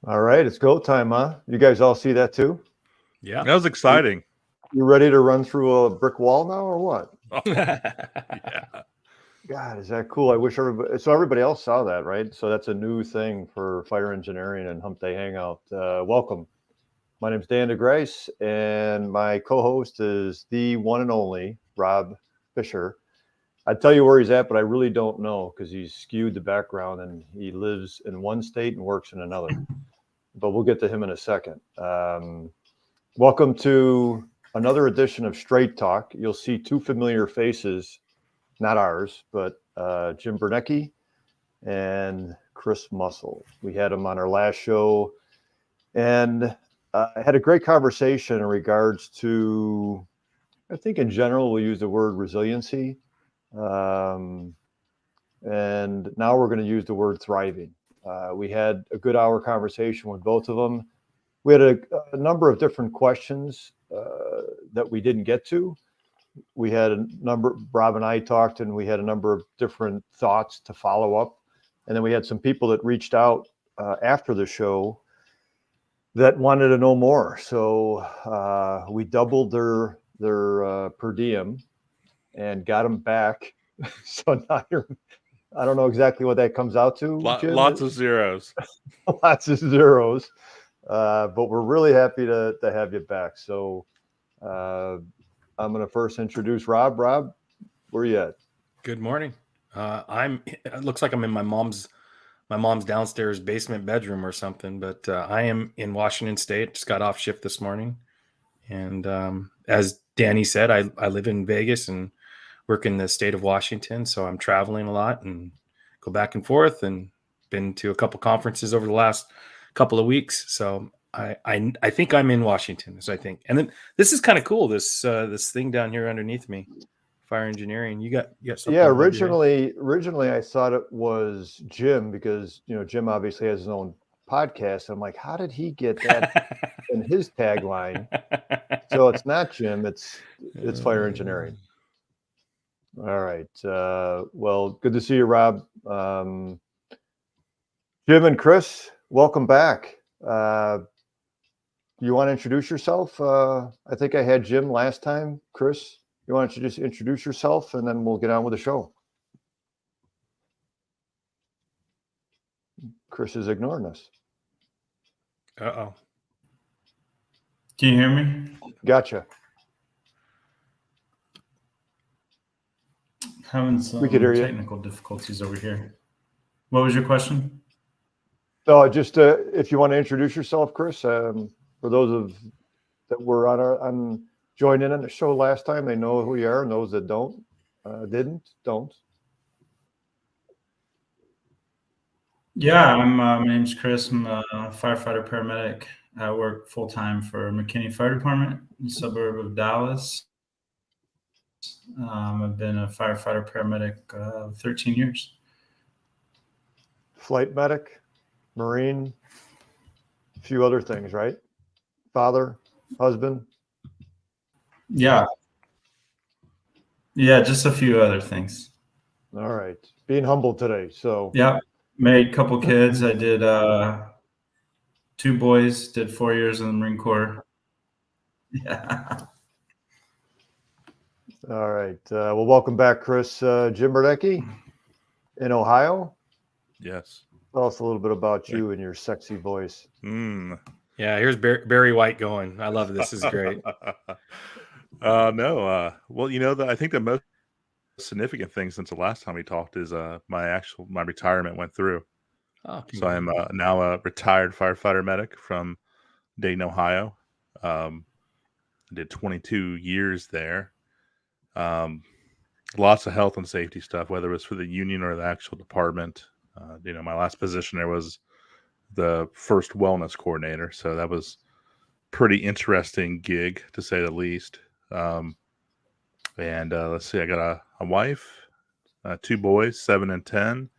All right, it's go time, huh? You guys all see that too? Yeah. That was exciting. You ready to run through a brick wall now, or what? Yeah. God, is that cool? I wish everybody else saw that, right? So that's a new thing for fire engineering and Humpday Hangout. Welcome. My name's Dan DeGryse, and my co-host is the one and only Rob Fisher. I'd tell you where he's at, but I really don't know because he's skewed the background and he lives in one state and works in another. But we'll get to him in a second. Welcome to another edition of Straight Talk. You'll see two familiar faces, not ours, but Jim Burneka and Chris Muscle. We had him on our last show, and I had a great conversation in regards to, I think in general, we'll use the word resiliency. And now we're going to use the word thriving. We had a good hour conversation with both of them. We had a number of different questions that we didn't get to. We had a number, Rob and I talked, and we had a number of different thoughts to follow up. And then we had some people that reached out after the show that wanted to know more. So we doubled their per diem and got them back. So now I don't know exactly what that comes out to. Jim. Lots of zeros. Lots of zeros. But we're really happy to have you back. So I'm going to first introduce Rob. Rob, where are you at? Good morning. It looks like I'm in my mom's downstairs basement bedroom or something, but I am in Washington State. Just got off shift this morning. And as Danny said, I live in Vegas and work in the state of Washington. So I'm traveling a lot and go back and forth, and been to a couple conferences over the last couple of weeks. So I think I'm in Washington. So I think, and then this is kind of cool. This thing down here underneath me, fire engineering. You got something. Yeah, originally I thought it was Jim because Jim obviously has his own podcast. I'm like, how did he get that in his tagline? So it's not Jim. It's fire engineering. All right. Well, good to see you, Rob. Jim and Chris, welcome back. You want to introduce yourself? I think I had Jim last time. Chris, you want to just introduce yourself, and then we'll get on with the show. Chris is ignoring us. Uh-oh. Can you hear me? Gotcha. Having some technical difficulties over here. What was your question? No, just if you want to introduce yourself, Chris. For those that were on joined in on the show last time, they know who you are, and those that don't. Yeah, my name's Chris. I'm a firefighter paramedic. I work full time for McKinney Fire Department in the suburb of Dallas. I've been a firefighter paramedic 13 years. Flight medic, Marine, a few other things, right? Father, husband. Yeah, just a few other things. All right, being humble today. So yeah, made a couple kids. I did 2 boys. Did 4 years in the Marine Corps. Yeah. All right. Well, welcome back, Chris. Jim Burneka in Ohio. Yes. Tell us a little bit about you and your sexy voice. Yeah, here's Barry White going. I love this. This is great. No. Well, I think the most significant thing since the last time we talked is my retirement went through. Oh, so I'm now a retired firefighter medic from Dayton, Ohio. I did 22 years there. Lots of health and safety stuff, whether it was for the union or the actual department. My last position there was the first wellness coordinator. So that was pretty interesting gig, to say the least. And let's see, I got a wife, 2 boys, 7 and 10,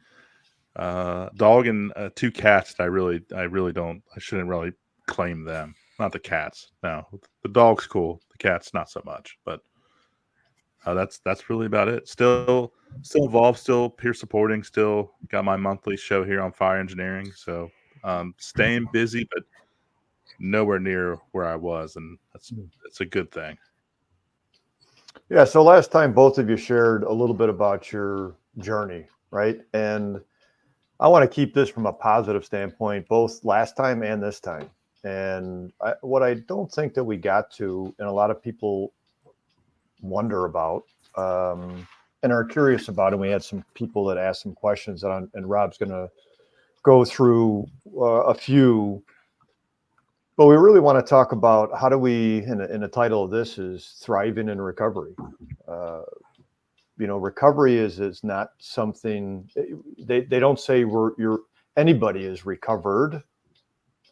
dog, and 2 cats that I shouldn't really claim them. Not the cats. No, the dog's cool. The cats, not so much, but that's really about it. Still involved, still peer supporting, still got my monthly show here on fire engineering. So Staying busy, but nowhere near where I was, and that's a good thing. Yeah. So last time, both of you shared a little bit about your journey, right? And I want to keep this from a positive standpoint, both last time and this time. And what I don't think that we got to, and a lot of people wonder about, and are curious about, and we had some people that asked some questions, and Rob's going to go through a few. But we really want to talk about how do we, and the title of this is Thriving in Recovery. Recovery is not something, they don't say anybody is recovered,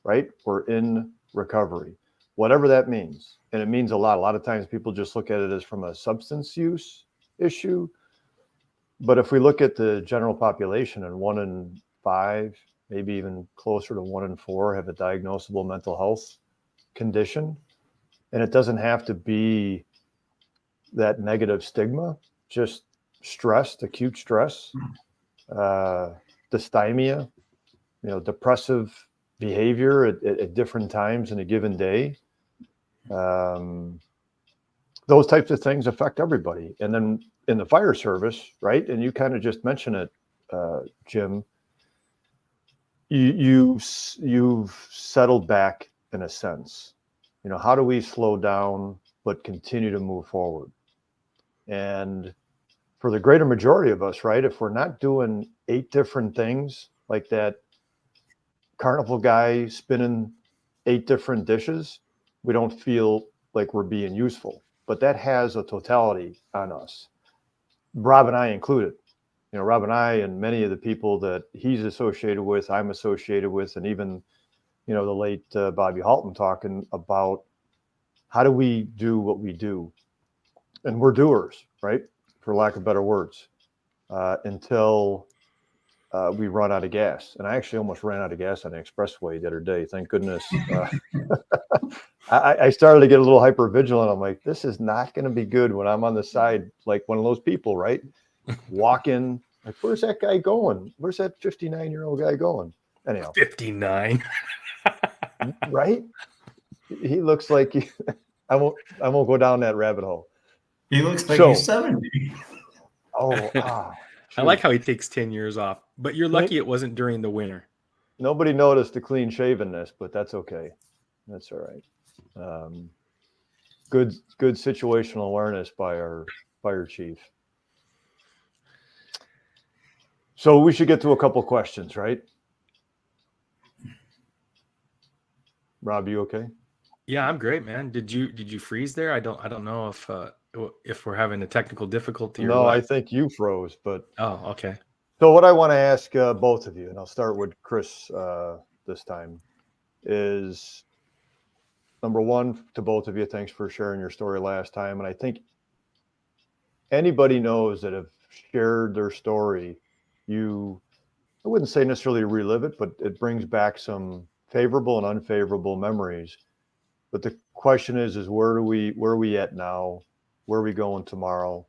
right? We're in recovery, whatever that means. And it means a lot. A lot of times people just look at it as from a substance use issue. But if we look at the general population, and 1 in 5, maybe even closer to 1 in 4 have a diagnosable mental health condition. And it doesn't have to be that negative stigma, just stress, acute stress, dysthymia, depressive behavior at different times in a given day. Those types of things affect everybody. And then in the fire service, right? And you kind of just mentioned it, Jim, you've settled back in a sense. How do we slow down but continue to move forward? And for the greater majority of us, right, if we're not doing 8 different things like that carnival guy spinning 8 different dishes, we don't feel like we're being useful. But that has a totality on us, Rob and I included. Rob and I, and many of the people that he's associated with, I'm associated with, and even, the late Bobby Halton talking about how do we do what we do? And we're doers, right? For lack of better words, until we run out of gas. And I actually almost ran out of gas on the expressway the other day. Thank goodness. I started to get a little hyper vigilant. I'm like, this is not going to be good when I'm on the side, like one of those people, right? Walking, like, where's that guy going? Where's that 59-year-old guy going? Anyhow, 59. Right? He looks like I won't go down that rabbit hole. He looks like he's 70. I like how he takes 10 years off, but you're lucky it wasn't during the winter. Nobody noticed the clean shavenness, but that's okay. That's all right. Good situational awareness by our fire chief. So we should get to a couple questions, right? Rob, you okay? Yeah, I'm great, man. Did you freeze there? I don't know if we're having a technical difficulty or no, what. I think you froze, but okay. So what I want to ask both of you, and I'll start with Chris this time, is number one, to both of you, thanks for sharing your story last time. And I think anybody knows that have shared their story, I wouldn't say necessarily relive it, but it brings back some favorable and unfavorable memories. But the question is where are we at now? Where are we going tomorrow?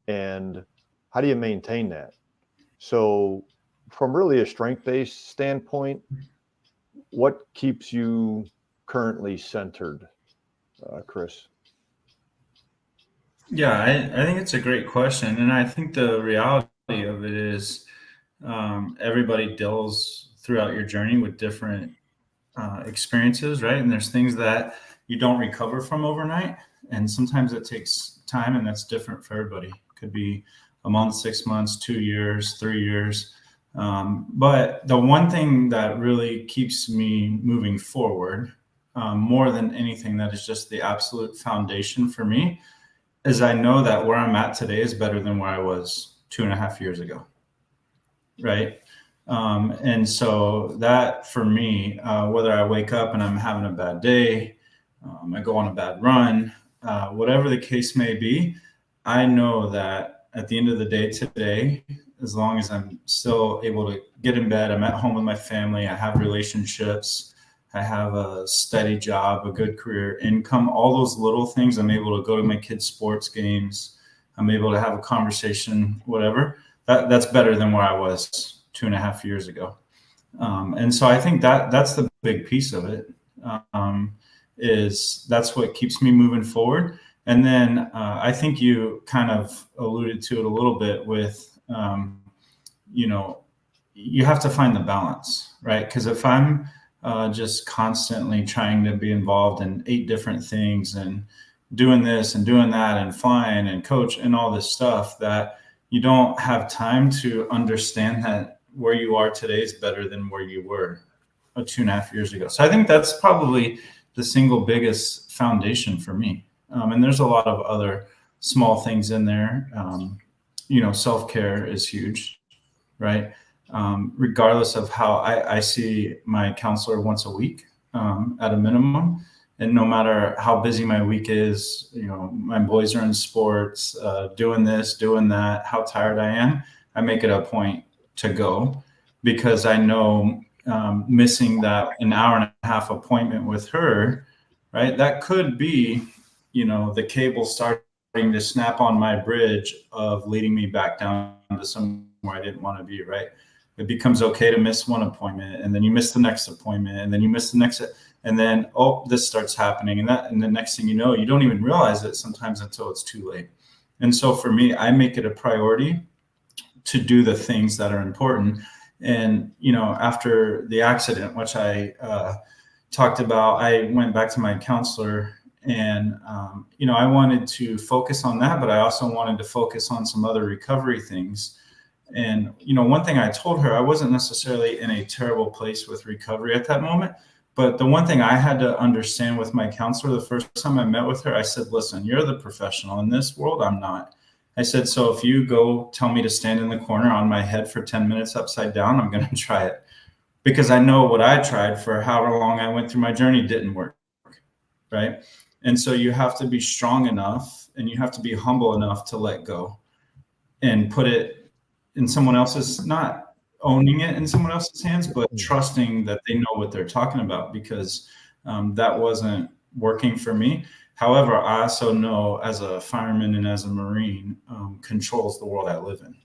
And how do you maintain that? So from really a strength-based standpoint, what keeps you currently centered, Chris? Yeah, I think it's a great question. And I think the reality of it is everybody deals throughout your journey with different experiences, right? And there's things that you don't recover from overnight. And sometimes it takes time, and that's different for everybody. It could be a month, 6 months, 2 years, 3 years. But the one thing that really keeps me moving forward, more than anything, that is just the absolute foundation for me, is I know that where I'm at today is better than where I was 2.5 years ago. Right. And so that for me, whether I wake up and I'm having a bad day, I go on a bad run, whatever the case may be, I know that at the end of the day today, as long as I'm still able to get in bed, I'm at home with my family, I have relationships, I have a steady job, a good career, income, all those little things, I'm able to go to my kids' sports games, I'm able to have a conversation, whatever, that's better than where I was 2.5 years ago. And so I think that's the big piece of it. Is that's what keeps me moving forward. And then I think you kind of alluded to it a little bit with, you know, you have to find the balance, right? Because if I'm just constantly trying to be involved in 8 different things and doing this and doing that and flying and coach and all this stuff, that you don't have time to understand that where you are today is better than where you were 2.5 years ago. So I think that's probably the single biggest foundation for me. And there's a lot of other small things in there. Self-care is huge, right? Regardless of how I see my counselor once a week at a minimum. And no matter how busy my week is, my boys are in sports, doing this, doing that, how tired I am, I make it a point to go, because I know missing that an hour and a half appointment with her, right? That could be, the cable starting to snap on my bridge of leading me back down to somewhere I didn't want to be, right? It becomes okay to miss one appointment, and then you miss the next appointment, and then you miss the next, and then, this starts happening. And the next thing you know, you don't even realize it sometimes until it's too late. And so for me, I make it a priority to do the things that are important. And, after the accident, which I talked about, I went back to my counselor, and, I wanted to focus on that, but I also wanted to focus on some other recovery things. And, one thing I told her, I wasn't necessarily in a terrible place with recovery at that moment. But the one thing I had to understand with my counselor, the first time I met with her, I said, listen, you're the professional in this world. I'm not. I said, so if you go tell me to stand in the corner on my head for 10 minutes upside down, I'm going to try it, because I know what I tried for however long I went through my journey didn't work. Right. And so you have to be strong enough, and you have to be humble enough to let go and put it in someone else's, not owning it in someone else's hands, but trusting that they know what they're talking about, because that wasn't working for me. However, I also know, as a fireman and as a Marine, control is the world I live in.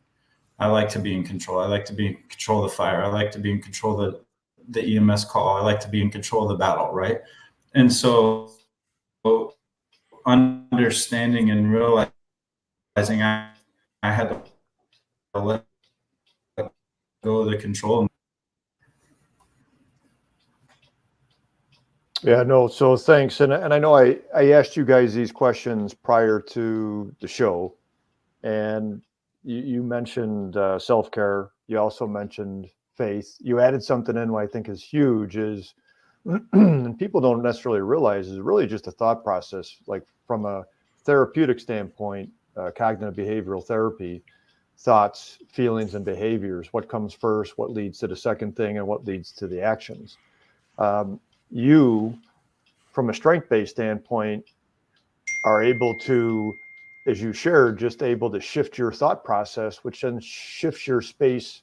I like to be in control. I like to be in control of the fire. I like to be in control of the EMS call. I like to be in control of the battle, right? And so understanding and realizing I had to let go of the control. Yeah, no. So thanks. And I know I asked you guys these questions prior to the show, and you mentioned self-care. You also mentioned faith. You added something in what I think is huge is, and people don't necessarily realize, is really just a thought process, like from a therapeutic standpoint, cognitive behavioral therapy, thoughts, feelings, and behaviors. What comes first, what leads to the second thing, and what leads to the actions. You, from a strength-based standpoint, are able to, as you shared, just able to shift your thought process, which then shifts your space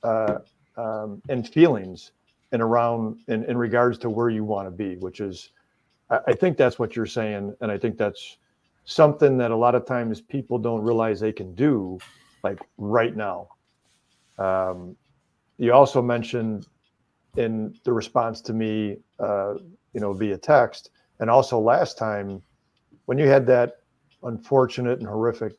and feelings and around in regards to where you want to be, which is, I think that's what you're saying. And I think that's something that a lot of times people don't realize they can do, like right now. You also mentioned in the response to me, via text, and also last time when you had that unfortunate and horrific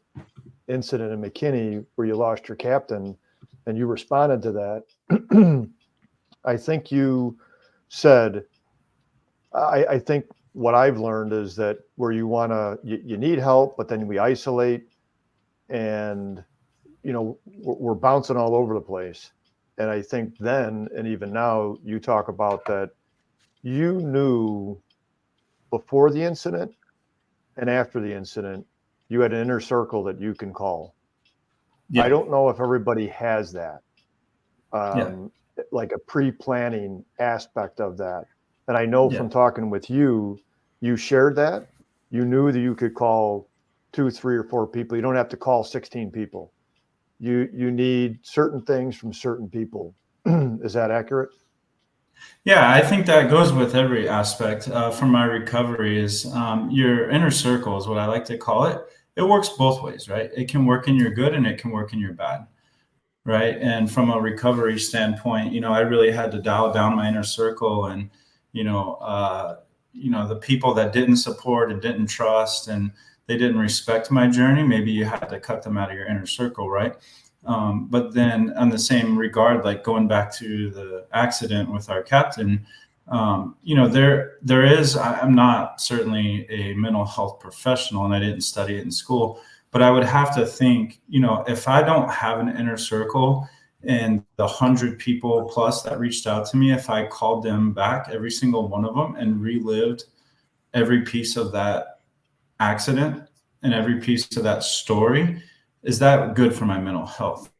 incident in McKinney where you lost your captain, and you responded to that. I think you said, I think what I've learned is that where you you need help, but then we isolate, and we're bouncing all over the place. And I think then, and even now, you talk about that you knew before the incident and after the incident, you had an inner circle that you can call. Yeah. I don't know if everybody has that, like a pre-planning aspect of that. And I know from talking with you, you shared that. You knew that you could call 2, 3, or 4 people. You don't have to call 16 people. You need certain things from certain people. Is that accurate? Yeah, I think that goes with every aspect from my recovery. Is your inner circle is what I like to call it. It works both ways, right? It can work in your good and it can work in your bad, right? And from a recovery standpoint, you know, I really had to dial down my inner circle, and the people that didn't support and didn't trust and they didn't respect my journey, maybe you had to cut them out of your inner circle, right? But then on the same regard, like going back to the accident with our captain, there is, I'm not certainly a mental health professional and I didn't study it in school, but I would have to think, you know, if I don't have an inner circle and the 100 people plus that reached out to me, if I called them back, every single one of them, and relived every piece of that accident and every piece of that story, is that good for my mental health?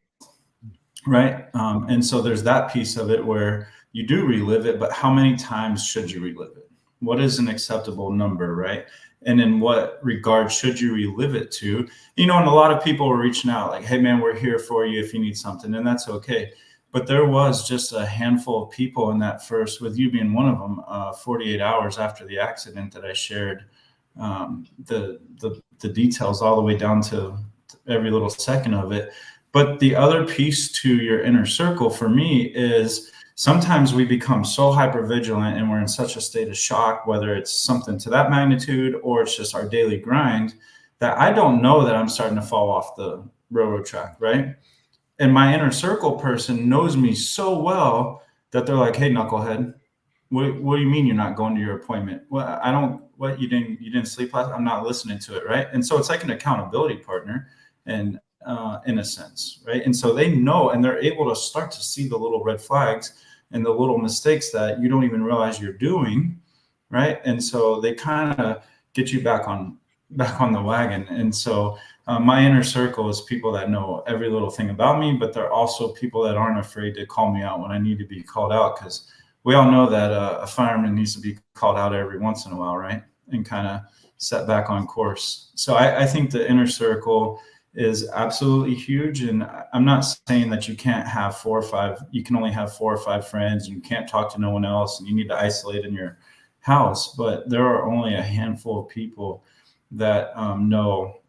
Right. And so there's that piece of it where you do relive it, but how many times should you relive it? What is an acceptable number, right? And in what regard should you relive it to? You know, and a lot of people were reaching out like, hey, man, we're here for you if you need something. And that's okay. But there was just a handful of people in that first, with you being one of them, 48 hours after the accident, that I shared the details all the way down to every little second of it. But the other piece to your inner circle for me is sometimes we become so hypervigilant and we're in such a state of shock, whether it's something to that magnitude or it's just our daily grind, that I don't know that I'm starting to fall off the railroad track, right? And my inner circle person knows me so well that they're like, hey, knucklehead, what do you mean you're not going to your appointment? Well, I don't, what, you didn't sleep last? I'm not listening to it, right? And so it's like an accountability partner, and in a sense, right? And so they know, and they're able to start to see the little red flags and the little mistakes that you don't even realize you're doing, right? And so they kind of get you back on the wagon. And so my inner circle is people that know every little thing about me, but they're also people that aren't afraid to call me out when I need to be called out, because we all know that a fireman needs to be called out every once in a while, right? And kind of set back on course. So I think the inner circle is absolutely huge. And I'm not saying that you can't have you can only have 4 or 5 friends and you can't talk to no one else and you need to isolate in your house, but there are only a handful of people that know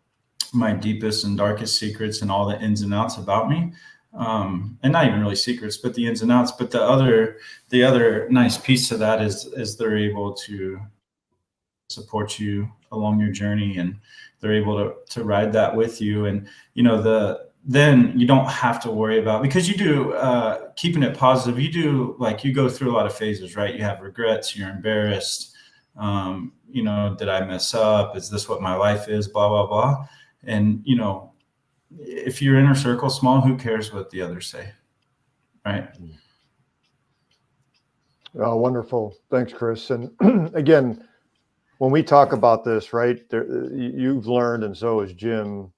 my deepest and darkest secrets and all the ins and outs about me. And not even really secrets, but the ins and outs. But the other nice piece to that is they're able to support you along your journey, and they're able to ride that with you. And you know, then you don't have to worry about, because you do keeping it positive, you go through a lot of phases, right? You have regrets, you're embarrassed, did I mess up, is this what my life is, blah blah blah. And you know, if your inner circle's small, who cares what the others say, right? Oh, wonderful. Thanks, Chris. And again, when we talk about this, right, you've learned, and so has Jim,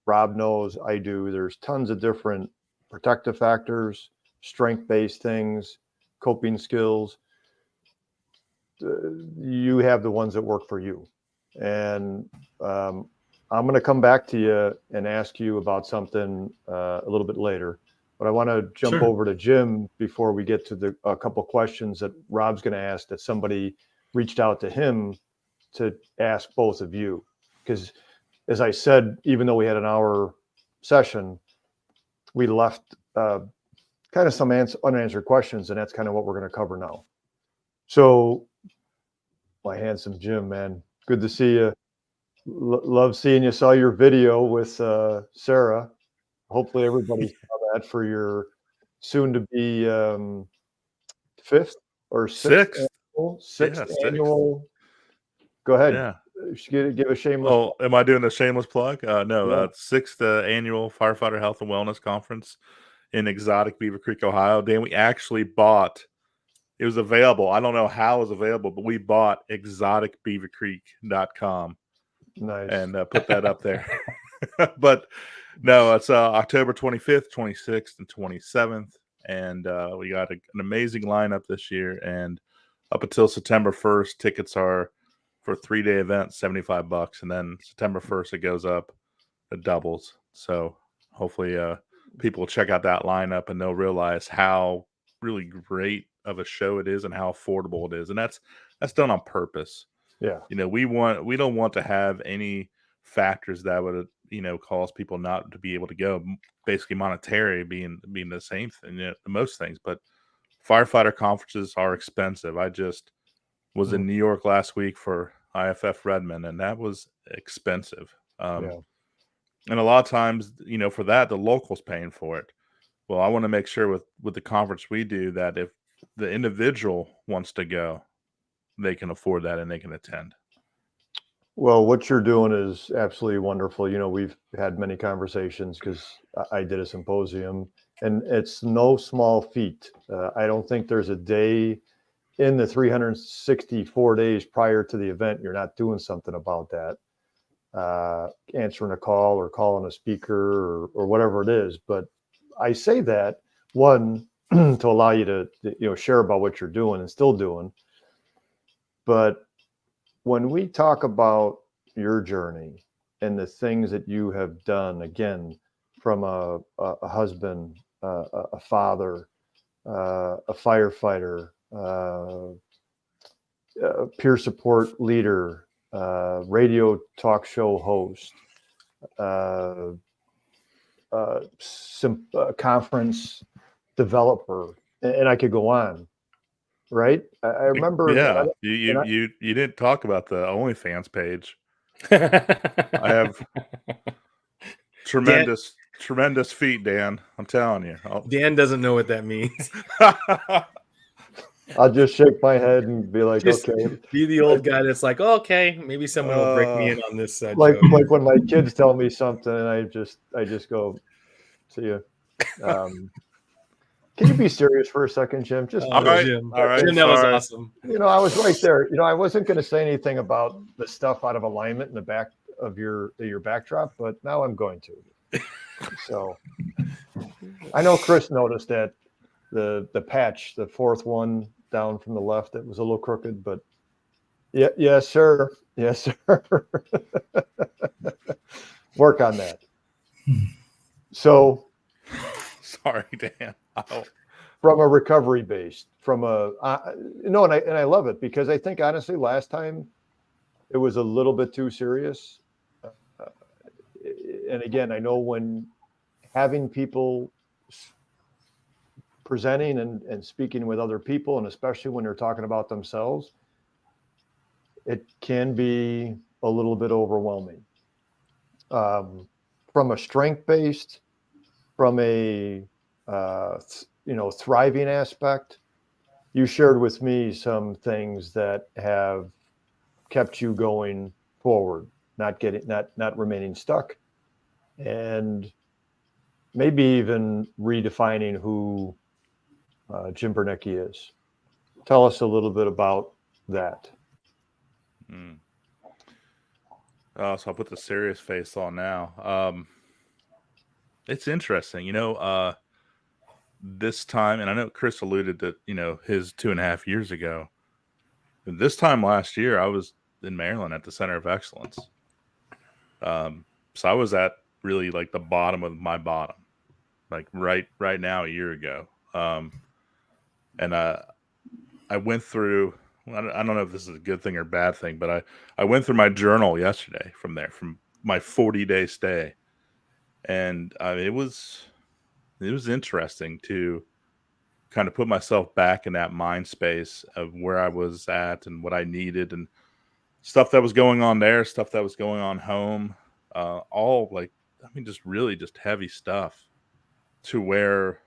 Rob knows, I do, there's tons of different protective factors, strength-based things, coping skills. You have the ones that work for you. And I'm going to come back to you and ask you about something a little bit later. But I want to jump over to Jim before we get to a couple questions that Rob's going to ask that somebody reached out to him to ask both of you. Because as I said, even though we had an hour session, we left kind of some unanswered questions, and that's kind of what we're going to cover now. So my handsome Jim, man, good to see you. Love seeing you. Saw your video with Sarah. Hopefully everybody saw that for your soon to be 5th or 6th annual. Go ahead. Yeah. Give a shameless. Oh, am I doing a shameless plug? No, 6th annual Firefighter Health and Wellness Conference in exotic Beaver Creek, Ohio. Dan, we actually bought. It was available. I don't know how it was available, but we bought exoticbeavercreek.com. Nice. And put that up there. But no, it's October 25th, 26th, and 27th. And we got an amazing lineup this year. And up until September 1st, tickets are for a 3-day event, $75. And then September 1st, it goes up, it doubles. So hopefully people will check out that lineup and they'll realize how really great of a show it is and how affordable it is. And that's done on purpose. Yeah. You know, we don't want to have any factors that would, cause people not to be able to go. Basically, monetary being the same thing, most things. But firefighter conferences are expensive. I just was in New York last week for IFF Redmond, and that was expensive. Yeah. And a lot of times, for that, the locals paying for it. Well, I want to make sure with the conference we do that if the individual wants to go, they can afford that and they can attend. Well, what you're doing is absolutely wonderful. We've had many conversations because I did a symposium, and it's no small feat. I don't think there's a day in the 364 days prior to the event you're not doing something about that, answering a call or calling a speaker or whatever it is. But I say that, one, to allow you to share about what you're doing and still doing. But when we talk about your journey and the things that you have done, again, from a husband, a father, a firefighter, a peer support leader, radio talk show host, conference developer, and I could go on. Right? I remember. Yeah, you didn't talk about the OnlyFans page. I have tremendous feet, Dan. I'm telling you. Dan doesn't know what that means. I'll just shake my head and be like, Just okay. be the old guy that's like, oh, okay, maybe someone will break me in on this. Like joke. when my kids tell me something, and I just go, see you. Can you be serious for a second, Jim? Just all right, Jim. all right. Jim, that was awesome. I was right there. I wasn't going to say anything about the stuff out of alignment in the back of your backdrop, but now I'm going to. So I know Chris noticed that the patch, the fourth one down from the left, that was a little crooked, but yes, sir. Yes, sir. Work on that. So, sorry, Dan. From a recovery base, from a and I love it, because I think honestly last time it was a little bit too serious. And again, I know when having people presenting and speaking with other people, and especially when they're talking about themselves, it can be a little bit overwhelming. From a strength-based, from a thriving aspect, you shared with me some things that have kept you going forward, not remaining stuck, and maybe even redefining who Jim Burneka is. Tell us a little bit about that. So I'll put the serious face on now. It's interesting, this time, and I know Chris alluded to, his 2.5 years ago. This time last year, I was in Maryland at the Center of Excellence. So I was at really like the bottom of my bottom, like right now, a year ago. And I went through, I don't know if this is a good thing or bad thing, but I went through my journal yesterday from my 40-day stay. And it was interesting to kind of put myself back in that mind space of where I was at and what I needed, and stuff that was going on there, stuff that was going on home, all just heavy stuff, to where,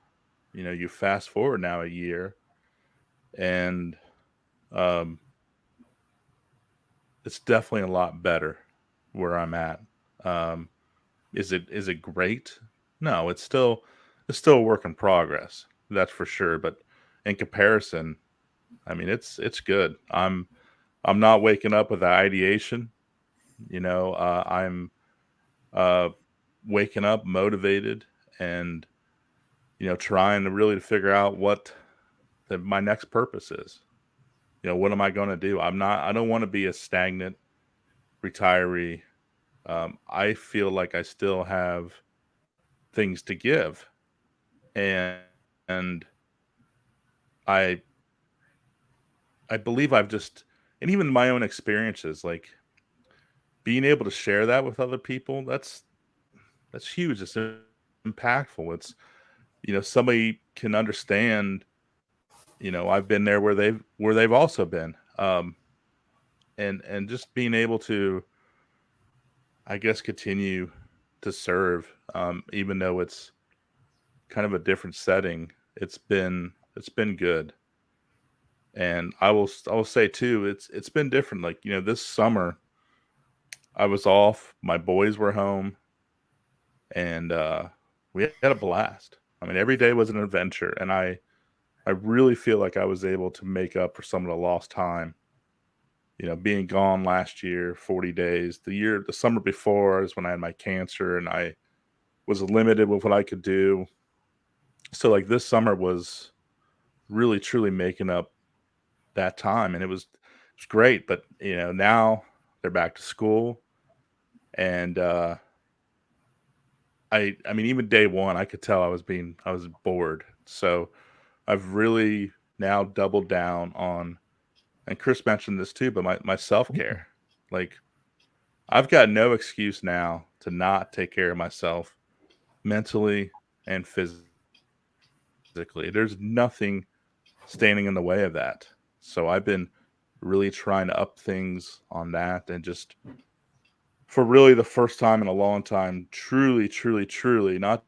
you fast forward now a year, and it's definitely a lot better where I'm at. Is it great? No, it's still a work in progress. That's for sure. But in comparison, I mean, it's good. I'm not waking up with ideation. I'm waking up motivated and, trying to really figure out what my next purpose is. What am I going to do? I don't want to be a stagnant retiree. I feel like I still have things to give, and I believe and even my own experiences, like being able to share that with other people, that's That's huge. It's impactful. It's, somebody can understand, I've been there where they've also been. And just being able to, I guess, continue to serve, even though it's kind of a different setting. It's been good. And I will say too, it's been different. Like, this summer I was off, my boys were home, and we had a blast. I mean, every day was an adventure, and I really feel like I was able to make up for some of the lost time. Being gone last year, 40 days. The summer before is when I had my cancer, and I was limited with what I could do. So like this summer was really truly making up that time, and it was great. But now they're back to school, and I mean, even day one, I could tell I was bored. So I've really now doubled down on, and Chris mentioned this too, but my self-care. Like, I've got no excuse now to not take care of myself mentally and physically. There's nothing standing in the way of that. So I've been really trying to up things on that, and just for really the first time in a long time, truly, truly, truly, not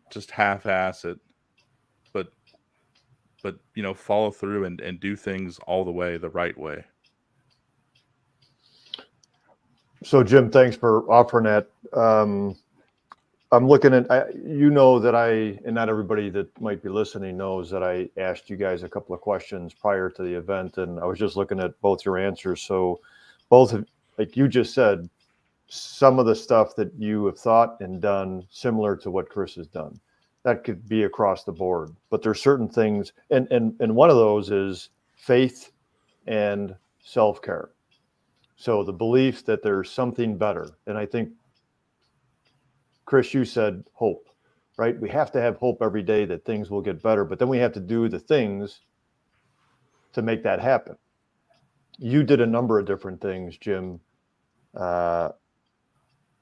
just half-ass it, but follow through and do things all the way, the right way. So Jim, thanks for offering that. I'm looking at, that and not everybody that might be listening knows that I asked you guys a couple of questions prior to the event, and I was just looking at both your answers. So both of, like you just said, some of the stuff that you have thought and done similar to what Chris has done. That could be across the board, but there's certain things, and one of those is faith and self-care. So the belief that there's something better. And I think, Chris, you said hope, right? We have to have hope every day that things will get better, but then we have to do the things to make that happen. You did a number of different things, Jim.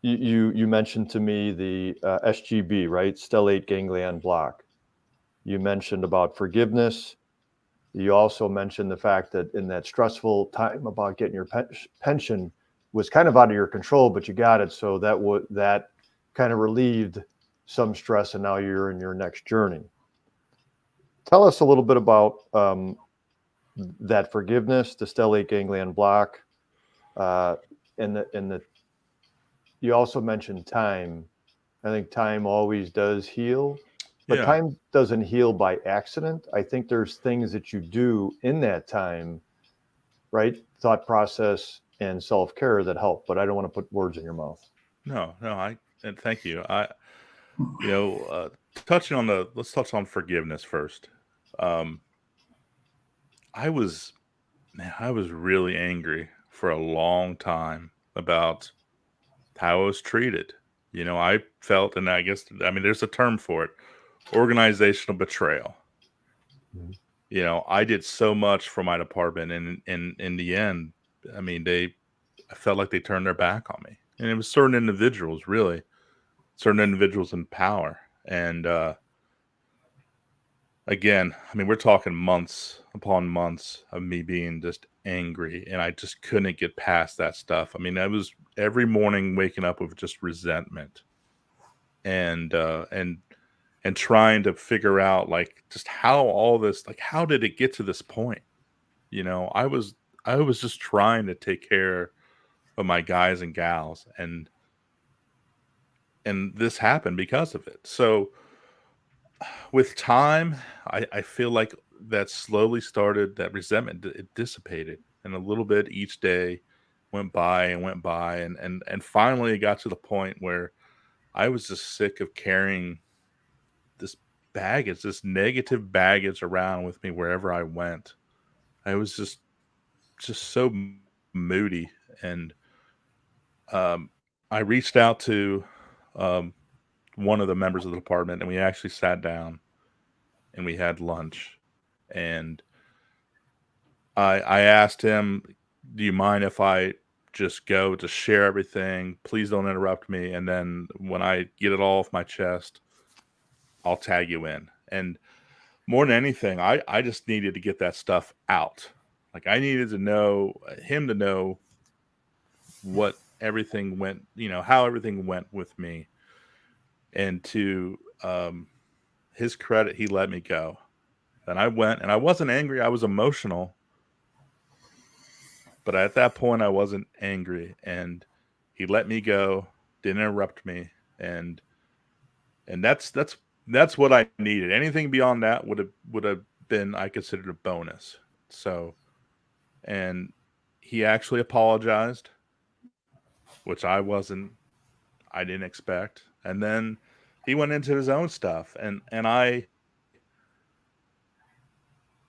You mentioned to me the SGB, right? Stellate ganglion block. You mentioned about forgiveness. You also mentioned the fact that in that stressful time about getting your pension was kind of out of your control, but you got it. So that kind of relieved some stress, and now you're in your next journey. Tell us a little bit about that forgiveness, the stellate ganglion block, and the you also mentioned time. I think time always does heal, but Yeah. time doesn't heal by accident. I think there's things that you do in that time, right? Thought process and self-care that help, but I don't want to put words in your mouth. No, and thank you. Let's touch on forgiveness first. I was really angry for a long time about how I was treated. I felt, and I guess, there's a term for it, organizational betrayal. Mhm. I did so much for my department, and in the end, I felt like they turned their back on me. And it was certain individuals in power. And again, we're talking months upon months of me being just angry, and I just couldn't get past that stuff. I was every morning waking up with just resentment, and trying to figure out, like, just how all this, like, how did it get to this point? I was just trying to take care of my guys and gals, and this happened because of it. So with time, I feel like that slowly started, that resentment, it dissipated, and a little bit each day went by and went by, and finally it got to the point where I was just sick of carrying this baggage, this negative baggage around with me wherever I went. I was just so moody, and I reached out to one of the members of the department, and we actually sat down and we had lunch, and I asked him, "Do you mind if I just go to share everything. Please don't interrupt me. And then when I get it all off my chest, I'll tag you in. And more than anything, I just needed to get that stuff out. Like I needed to know him to know what everything went, how everything went with me. And to his credit, he let me go. And I went, and I wasn't angry. I was emotional. But at that point, I wasn't angry. And he let me go, didn't interrupt me. And that's what I needed. Anything beyond that would have been, I considered, a bonus. So, and he actually apologized, which I didn't expect. And then he went into his own stuff, and I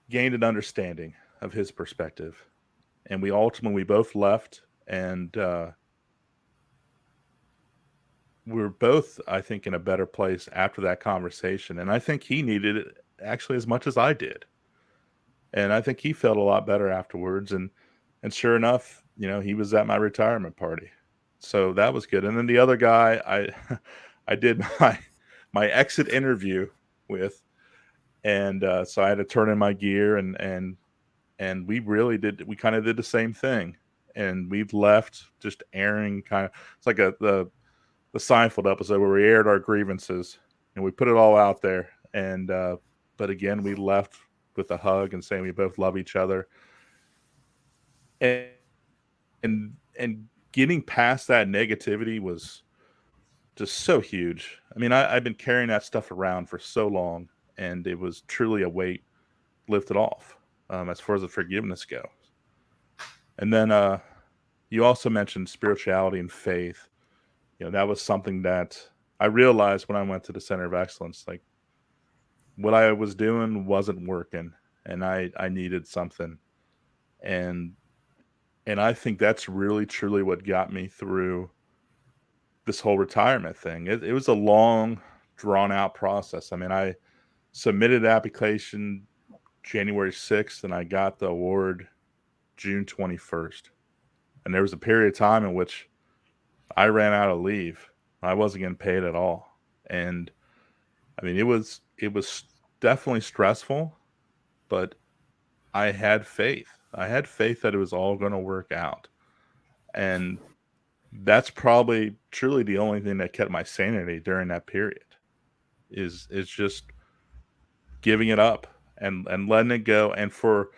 gained an understanding of his perspective. And we both left, and we were both, I think, in a better place after that conversation. And I think he needed it actually as much as I did. And I think he felt a lot better afterwards. And sure enough, he was at my retirement party. So that was good. And then the other guy I did my exit interview with. And so I had to turn in my gear, and we kind of did the same thing. And we left just airing it's like the Seinfeld episode where we aired our grievances and we put it all out there. And, but again, we left with a hug and saying we both love each other. And getting past that negativity was just so huge. I mean, I've been carrying that stuff around for so long, and it was truly a weight lifted off as far as the forgiveness goes. And then you also mentioned spirituality and faith. That was something that I realized when I went to the Center of Excellence. Like, what I was doing wasn't working, and I needed something. And I think that's really, truly what got me through this whole retirement thing. It was a long, drawn-out process. I mean, I submitted the application January 6th, and I got the award June 21st. And there was a period of time in which I ran out of leave. I wasn't getting paid at all. And I mean, it was definitely stressful, but I had faith. I had faith that it was all going to work out. And that's probably truly the only thing that kept my sanity during that period is just giving it up and letting it go. And for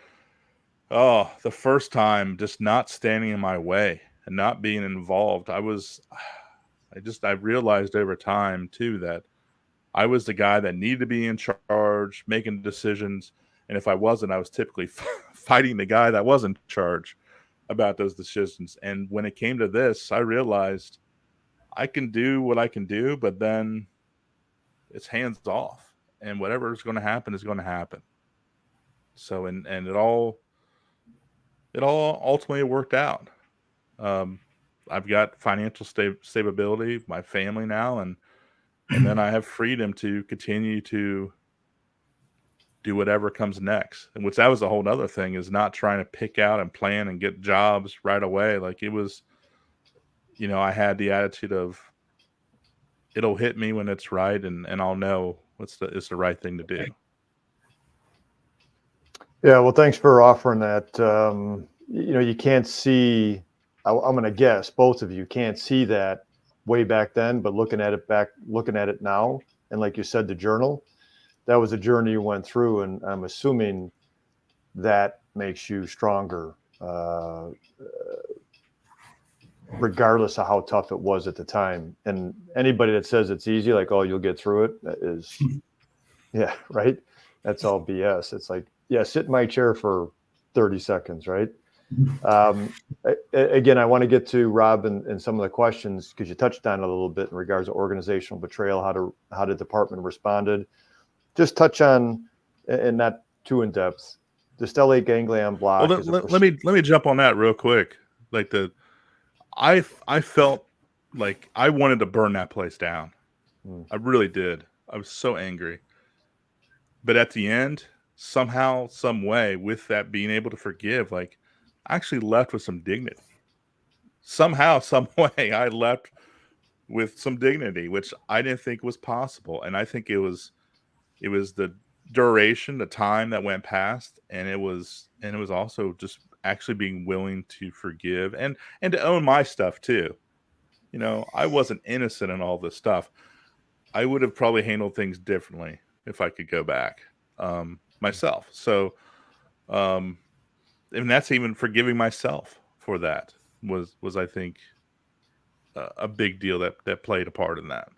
the first time, just not standing in my way and not being involved. I realized over time too that I was the guy that needed to be in charge, making decisions. And if I wasn't, I was typically fighting the guy that was in charge about those decisions. And when it came to this, I realized I can do what I can do, but then it's hands off, and whatever is going to happen is going to happen. So, and it all ultimately worked out. I've got financial stability, my family now, and then I have freedom to continue to do whatever comes next. And which that was a whole other thing, is not trying to pick out and plan and get jobs right away. Like it was, I had the attitude of it'll hit me when it's right, and I'll know it's the right thing to do. Yeah, well, thanks for offering that. You can't see, I'm going to guess both of you can't see that way back then, but looking at it now, and like you said, the journal, that was a journey you went through, and I'm assuming that makes you stronger, regardless of how tough it was at the time. And anybody that says it's easy, like, oh, you'll get through it, that is, yeah, right? That's all BS. It's like, yeah, sit in my chair for 30 seconds, right? Again, I want to get to Rob and some of the questions, because you touched on it a little bit in regards to organizational betrayal, how the department responded. Just touch on, and not too in depth, the stellate ganglion block. Well, let me jump on that real quick. Like I felt like I wanted to burn that place down. I really did. I was so angry. But at the end, somehow, some way, with that being able to forgive, like I actually left with some dignity. somehow, some way, I left with some dignity, which I didn't think was possible. And I think it was the duration, the time that went past, and it was also just actually being willing to forgive and to own my stuff too. I wasn't innocent in all this stuff. I would have probably handled things differently if I could go back myself. So, and that's even forgiving myself for that was I think a big deal that played a part in that.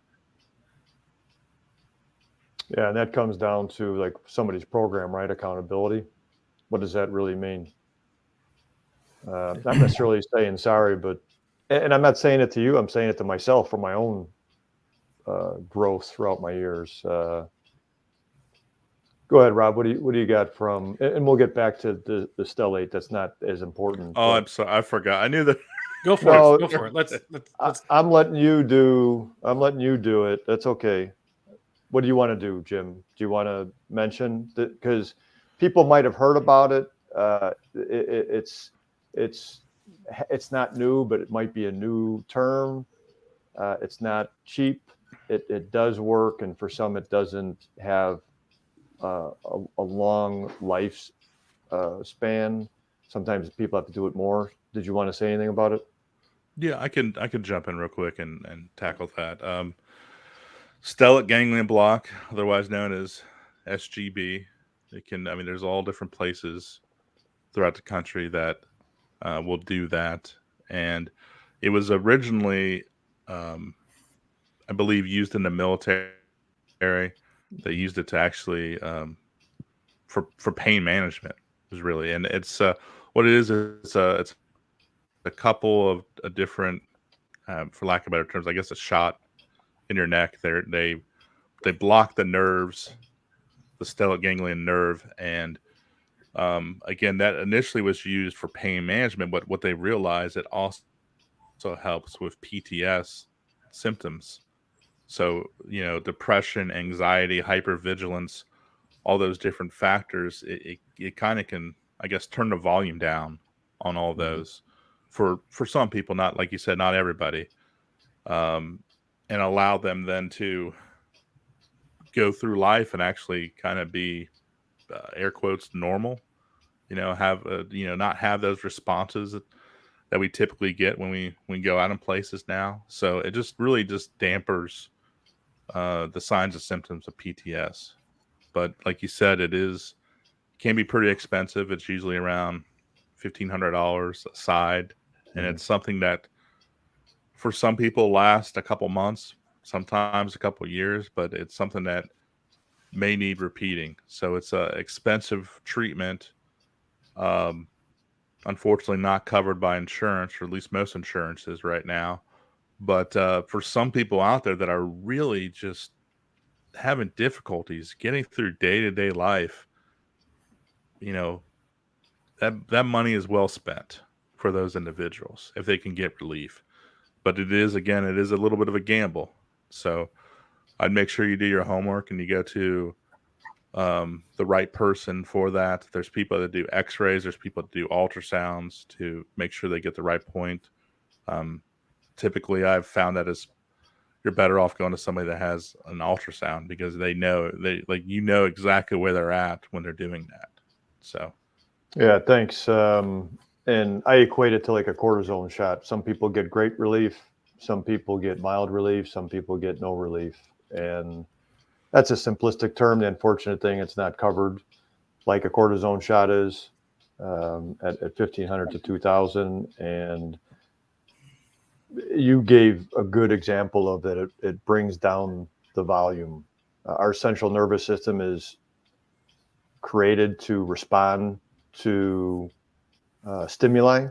Yeah, and that comes down to like somebody's program, right? Accountability. What does that really mean? Not necessarily saying sorry, but and I'm not saying it to you. I'm saying it to myself for my own growth throughout my years. Go ahead, Rob. What do you got from? And we'll get back to the stellate. That's not as important. Oh, I'm sorry. I forgot. I knew that. Go for No, it. Go for it. Let's. I'm letting you do it. That's okay. What do you want to do, Jim? Do you want to mention that? Because people might have heard about it. It's not new, but it might be a new term. It's not cheap. It does work, and for some, it doesn't have a long life span. Sometimes people have to do it more. Did you want to say anything about it? Yeah, I can jump in real quick and tackle that. Stellate ganglion block, otherwise known as SGB. There's all different places throughout the country that will do that. And it was originally, I believe, used in the military. They used it to actually for pain management. Was really, and it's what it is. It's a couple of different, for lack of better terms, I guess, a shot in your neck. They block the nerves, the stellate ganglion nerve, and again, that initially was used for pain management, but what they realized, it also helps with PTS symptoms. So, depression, anxiety, hypervigilance, all those different factors, it kind of can, I guess, turn the volume down on all those for some people, not like you said, not everybody, and allow them then to go through life and actually kind of be air quotes normal, have not have those responses that we typically get when we go out in places now. So it just really just dampers the signs and symptoms of PTS. But like you said, can be pretty expensive. It's usually around $1,500 a side, and it's something that for some people lasts a couple months, sometimes a couple years, but it's something that may need repeating. So it's a expensive treatment. Unfortunately not covered by insurance, or at least most insurances right now. But for some people out there that are really just having difficulties getting through day-to-day life, that money is well spent for those individuals if they can get relief. But it is a little bit of a gamble. So I'd make sure you do your homework and you go to the right person for that. There's people that do x-rays. There's people that do ultrasounds to make sure they get the right point. Typically, I've found that you're better off going to somebody that has an ultrasound, because they know exactly where they're at when they're doing that. So, yeah, thanks. And I equate it to like a cortisone shot. Some people get great relief. Some people get mild relief. Some people get no relief. And that's a simplistic term. The unfortunate thing, it's not covered like a cortisone shot is at $1,500 to $2,000. And you gave a good example of that. It brings down the volume. Our central nervous system is created to respond to stimuli,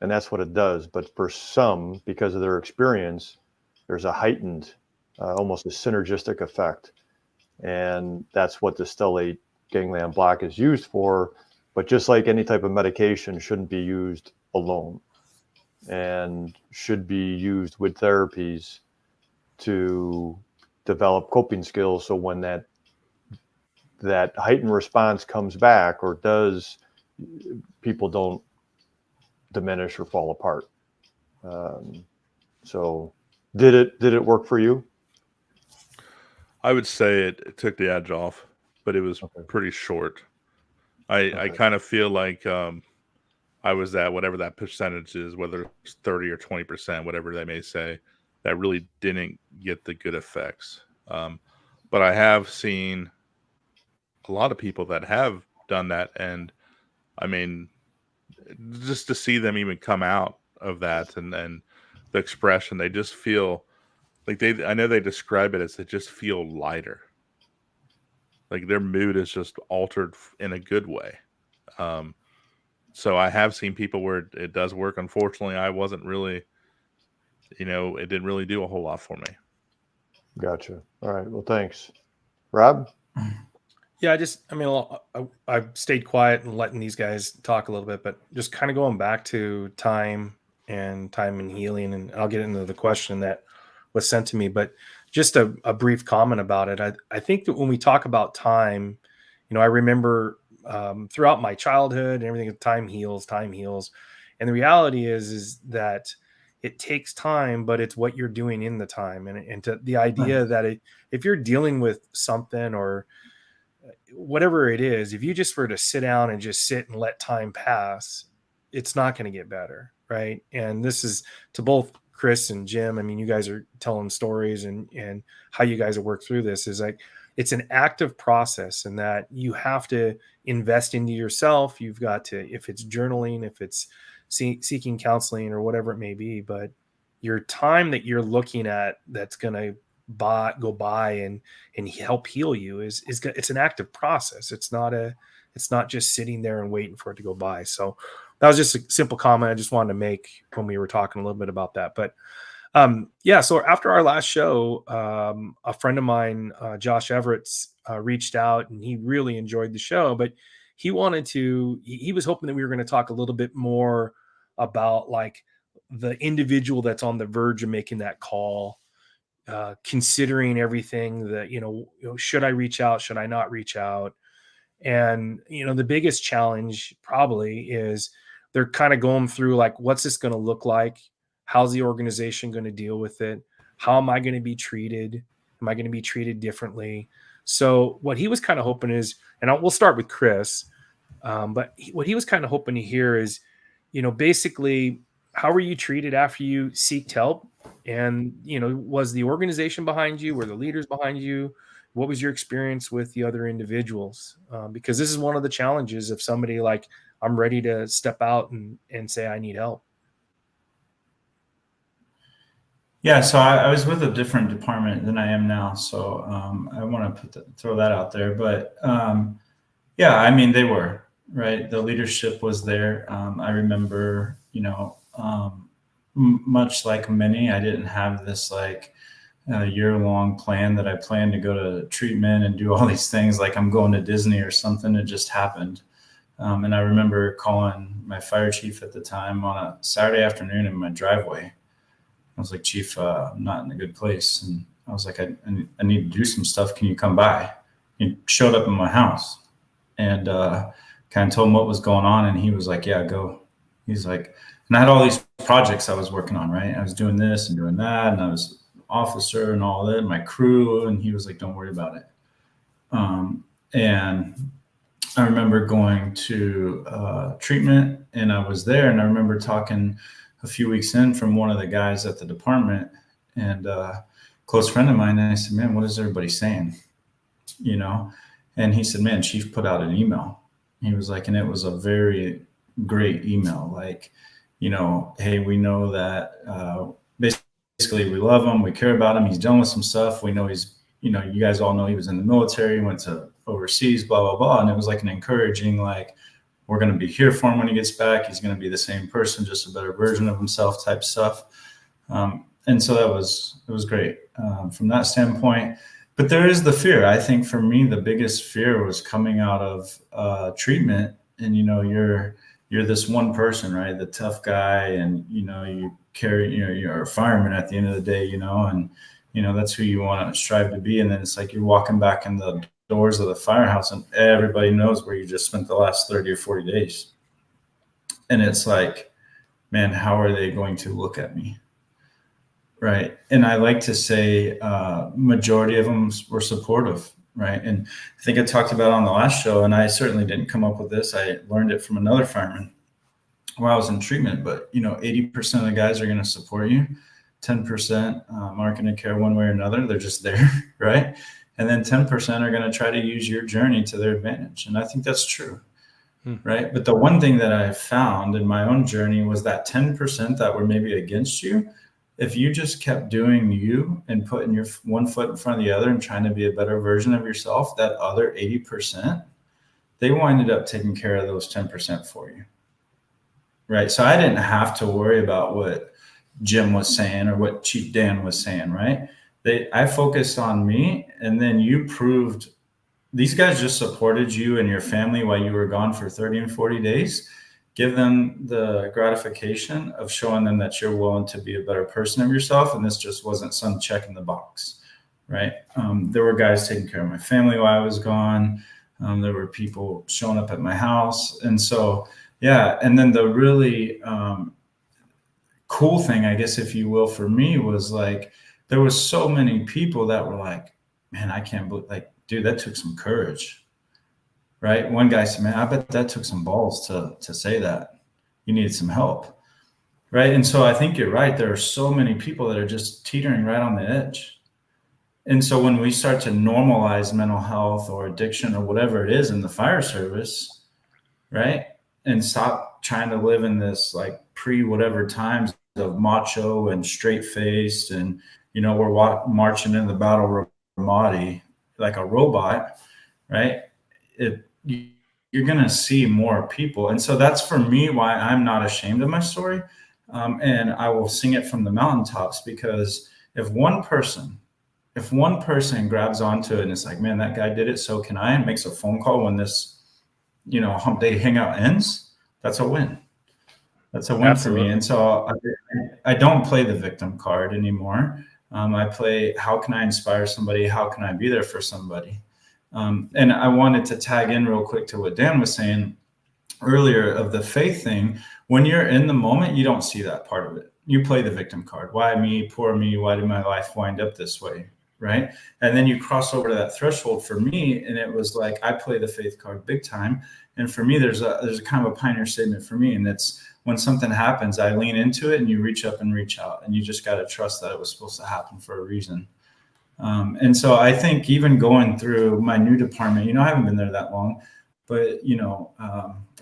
and that's what it does. But for some, because of their experience, there's a heightened, almost a synergistic effect. And that's what the stellate ganglion block is used for. But just like any type of medication, shouldn't be used alone, and should be used with therapies to develop coping skills. So when that heightened response comes back or does, people don't diminish or fall apart. So did it work for you? I would say it took the edge off, but it was pretty short. I kind of feel like I was at whatever that percentage is, whether it's 30 or 20%, whatever they may say, that really didn't get the good effects. But I have seen a lot of people that have done that. And I mean, just to see them even come out of that and the expression, they just feel like I know they describe it as they just feel lighter. Like their mood is just altered in a good way. So I have seen people where it does work. Unfortunately, I wasn't really, it didn't really do a whole lot for me. Gotcha. All right. Well, thanks. Rob? Yeah, I've stayed quiet and letting these guys talk a little bit, but just kind of going back to time and healing, and I'll get into the question that was sent to me, but just a brief comment about it. I think that when we talk about time, I remember throughout my childhood and everything, time heals. And the reality is that it takes time, but it's what you're doing in the time. And to the idea that if you're dealing with something or whatever it is, if you just were to sit down and just sit and let time pass, it's not going to get better. Right. And this is to both Chris and Jim. I mean, you guys are telling stories and how you guys have worked through this is like, it's an active process, and that you have to invest into yourself. You've got to, if it's journaling, if it's seeking counseling or whatever it may be, but your time that you're looking at, that's going to go by and help heal you it's an active process. It's not just sitting there and waiting for it to go by. So that was just a simple comment I just wanted to make when we were talking a little bit about that. But so after our last show, a friend of mine, Josh Everett's, reached out, and he really enjoyed the show, but he was hoping that we were going to talk a little bit more about like the individual that's on the verge of making that call, considering everything that, should I reach out? Should I not reach out? And, the biggest challenge probably is they're kind of going through like, what's this going to look like? How's the organization going to deal with it? How am I going to be treated? Am I going to be treated differently? So what he was kind of hoping is, and we'll start with Chris, but what he was kind of hoping to hear is, basically, how were you treated after you seeked help? And, was the organization behind you? Were the leaders behind you? What was your experience with the other individuals? Because this is one of the challenges of somebody like, I'm ready to step out and say, I need help. Yeah, so I was with a different department than I am now, so I want to throw that out there. But yeah, I mean, they were right. The leadership was there. I remember, much like many, I didn't have this like year-long plan that I planned to go to treatment and do all these things like I'm going to Disney or something. It just happened. And I remember calling my fire chief at the time on a Saturday afternoon in my driveway. I was like, Chief, I'm not in a good place. And I was like, I need to do some stuff. Can you come by? He showed up in my house and kind of told him what was going on. And he was like, yeah, go. He's like, and I had all these projects I was working on, right? I was doing this and doing that. And I was officer and all that, my crew. And he was like, don't worry about it. And I remember going to treatment, and I was there, and I remember talking a few weeks in from one of the guys at the department, and close friend of mine. And I said, man, what is everybody saying? And he said, man, Chief put out an email. He was like, and it was a very great email. Like, hey, we know that basically we love him. We care about him. He's done with some stuff. We know he's, you guys all know he was in the military, went to overseas, blah, blah, blah. And it was like an encouraging, like, we're going to be here for him when he gets back. He's going to be the same person, just a better version of himself type stuff. And so it was great from that standpoint. But there is the fear. I think for me, the biggest fear was coming out of treatment. And, you're this one person, right? The tough guy. And, you carry, you're a fireman at the end of the day, and, that's who you want to strive to be. And then it's like you're walking back in the doors of the firehouse and everybody knows where you just spent the last 30 or 40 days. And it's like, man, how are they going to look at me? Right. And I like to say majority of them were supportive. Right. And I think I talked about it on the last show, and I certainly didn't come up with this. I learned it from another fireman while I was in treatment. But, 80% of the guys are going to support you. 10% aren't going to care one way or another. They're just there. Right. And then 10% are going to try to use your journey to their advantage. And I think that's true. Right. But the one thing that I found in my own journey was that 10% that were maybe against you, if you just kept doing you and putting your one foot in front of the other and trying to be a better version of yourself, that other 80%, they winded up taking care of those 10% for you. Right. So I didn't have to worry about what Jim was saying or what Chief Dan was saying. Right. I focused on me, and then you proved these guys just supported you and your family while you were gone for 30 and 40 days. Give them the gratification of showing them that you're willing to be a better person of yourself. And this just wasn't some check in the box, right? There were guys taking care of my family while I was gone. There were people showing up at my house. And so, yeah. And then the really cool thing, I guess, if you will, for me was like, there was so many people that were like, man, I can't believe, like, dude, that took some courage. Right. One guy said, man, I bet that took some balls to say that. You needed some help. Right. And so I think you're right. There are so many people that are just teetering right on the edge. And so when we start to normalize mental health or addiction or whatever it is in the fire service, right, and stop trying to live in this like pre-whatever times of macho and straight-faced and, we're marching in the battle Ramadi like a robot, right? You're going to see more people. And so that's for me why I'm not ashamed of my story. And I will sing it from the mountaintops, because if one person grabs onto it and it's like, man, that guy did it, so can I, and makes a phone call when this, Humpday Hangout ends, that's a win. That's a win Absolutely. For me. And so I don't play the victim card anymore. I play, how can I inspire somebody? How can I be there for somebody? And I wanted to tag in real quick to what Dan was saying earlier of the faith thing. When you're in the moment, you don't see that part of it. You play the victim card. Why me? Poor me. Why did my life wind up this way? Right. And then you cross over to that threshold for me. And it was like, I play the faith card big time. And for me, there's a kind of a pioneer statement for me. And it's when something happens, I lean into it and you reach up and reach out, and you just got to trust that it was supposed to happen for a reason. And so I think even going through my new department, I haven't been there that long, but,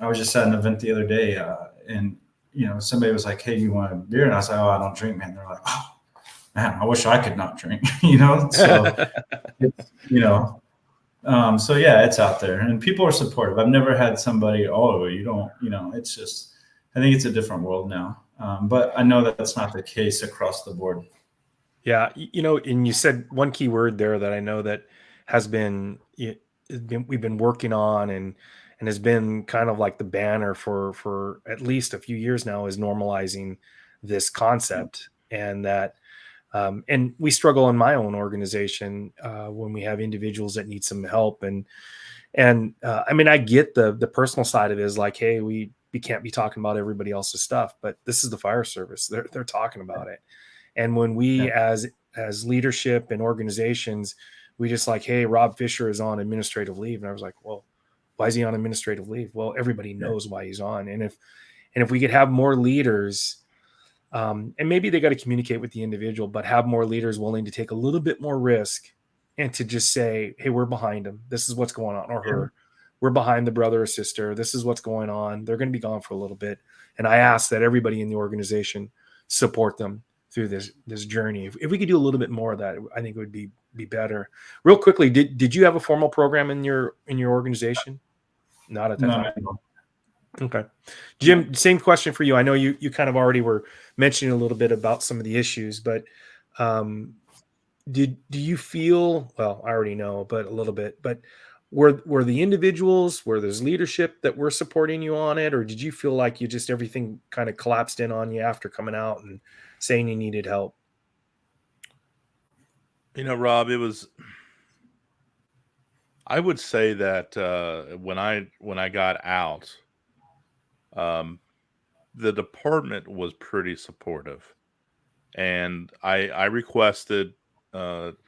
I was just at an event the other day and, somebody was like, hey, you want a beer? And I was like, oh, I don't drink, man. They're like, oh, man, I wish I could not drink, so, so yeah, it's out there and people are supportive. I've never had somebody, oh, you don't, it's just, I think it's a different world now. But I know that that's not the case across the board. Yeah. And you said one key word there that I know that has been, we've been working on and has been kind of like the banner for at least a few years now, is normalizing this concept. And that, and we struggle in my own organization when we have individuals that need some help. And I mean, I get the personal side of it is like, hey, we can't be talking about everybody else's stuff, but this is the fire service. They're talking about it. And when we as leadership and organizations, we just like, hey, Rob Fisher is on administrative leave. And I was like, well, why is he on administrative leave? Well, everybody knows why he's on. And if we could have more leaders, and maybe they got to communicate with the individual, but have more leaders willing to take a little bit more risk and to just say, hey, we're behind him. This is what's going on, or her. We're behind the brother or sister. This is what's going on. They're going to be gone for a little bit. And I ask that everybody in the organization support them through this journey. If we could do a little bit more of that, I think it would be better. Real quickly, did you have a formal program in your organization? Not at that time. Okay. Jim, same question for you. I know you kind of already were mentioning a little bit about some of the issues, but do you feel, well, I already know, but a little bit, but were the individuals, where there's leadership that were supporting you on it, or did you feel like you just everything kind of collapsed in on you after coming out and saying you needed help? Rob, I would say that when I got out, the department was pretty supportive, and I requested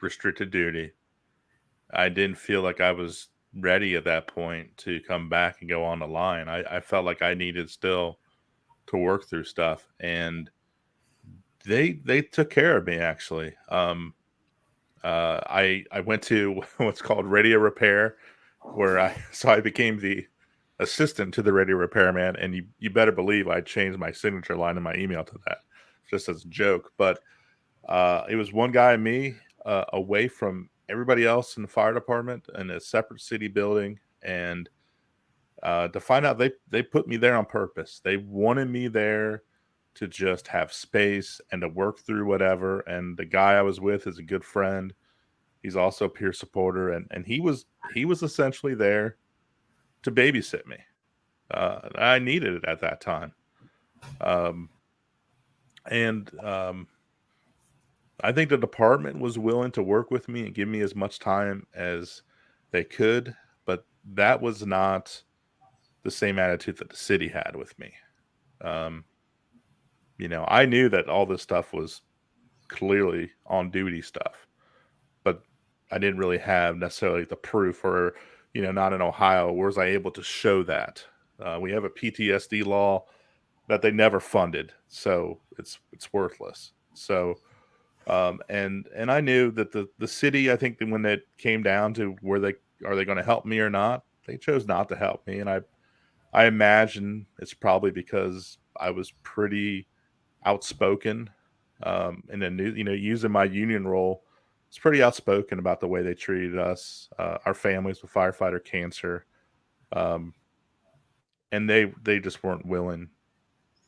restricted duty. I didn't feel like I was ready at that point to come back and go on the line. I felt like I needed still to work through stuff, and they took care of me actually. I went to what's called radio repair, where I became the assistant to the radio repairman, and you better believe I changed my signature line in my email to that, just as a joke. But it was one guy and me away from everybody else in the fire department in a separate city building, and to find out they put me there on purpose. They wanted me there to just have space and to work through whatever. And the guy I was with is a good friend. He's also a peer supporter, and he was essentially there to babysit me. I needed it at that time. And I think the department was willing to work with me and give me as much time as they could, but that was not the same attitude that the city had with me. I knew that all this stuff was clearly on duty stuff, but I didn't really have necessarily the proof, or, not in Ohio, was I able to show that. We have a PTSD law that they never funded, so it's worthless. So, and I knew that the city, I think that when it came down to where are they going to help me or not, they chose not to help me. And I imagine it's probably because I was pretty outspoken, in a new, using my union role. It's pretty outspoken about the way they treated us, our families with firefighter cancer. And they just weren't willing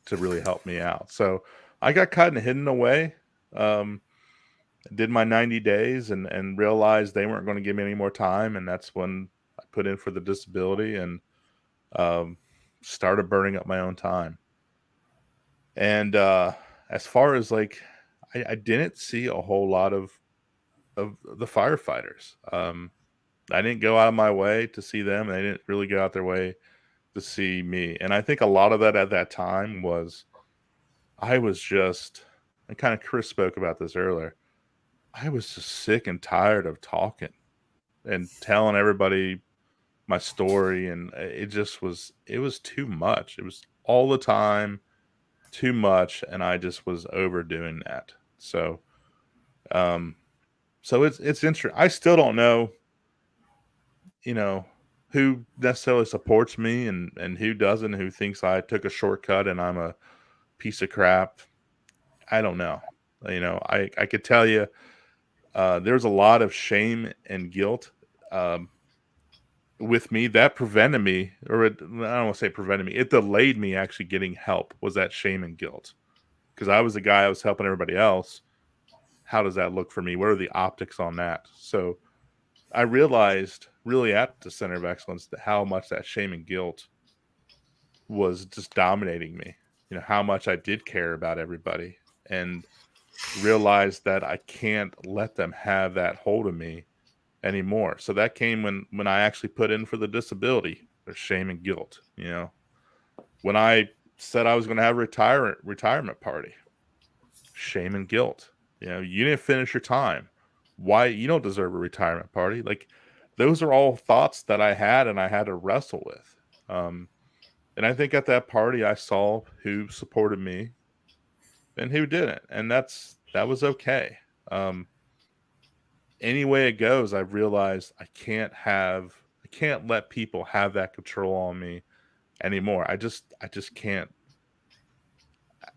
to really help me out. So I got kind of hidden away. Did my 90 days and realized they weren't going to give me any more time. And that's when I put in for the disability and started burning up my own time. And as far as I didn't see a whole lot of the firefighters. I didn't go out of my way to see them. And they didn't really go out their way to see me. And I think a lot of that at that time was I was just, and kind of Chris spoke about this earlier, I was just sick and tired of talking and telling everybody my story. And it was too much. It was all the time, too much. And I just was overdoing that. So, it's interesting. I still don't know, who necessarily supports me and who doesn't, who thinks I took a shortcut and I'm a piece of crap. I don't know. I could tell you, there's a lot of shame and guilt with me that prevented me, or I don't want to say prevented me, it delayed me actually getting help, was that shame and guilt. Because I was the guy, I was helping everybody else. How does that look for me? What are the optics on that? So I realized really at the Center of Excellence how much that shame and guilt was just dominating me. How much I did care about everybody, and realized that I can't let them have that hold of me anymore. So that came when I actually put in for the disability. There's shame and guilt. When I said I was going to have a retirement party, shame and guilt. You didn't finish your time. Why? You don't deserve a retirement party. Those are all thoughts that I had and I had to wrestle with. And I think at that party I saw who supported me and who didn't. And that was okay. Any way it goes, I've realized I can't let people have that control on me anymore. I just can't.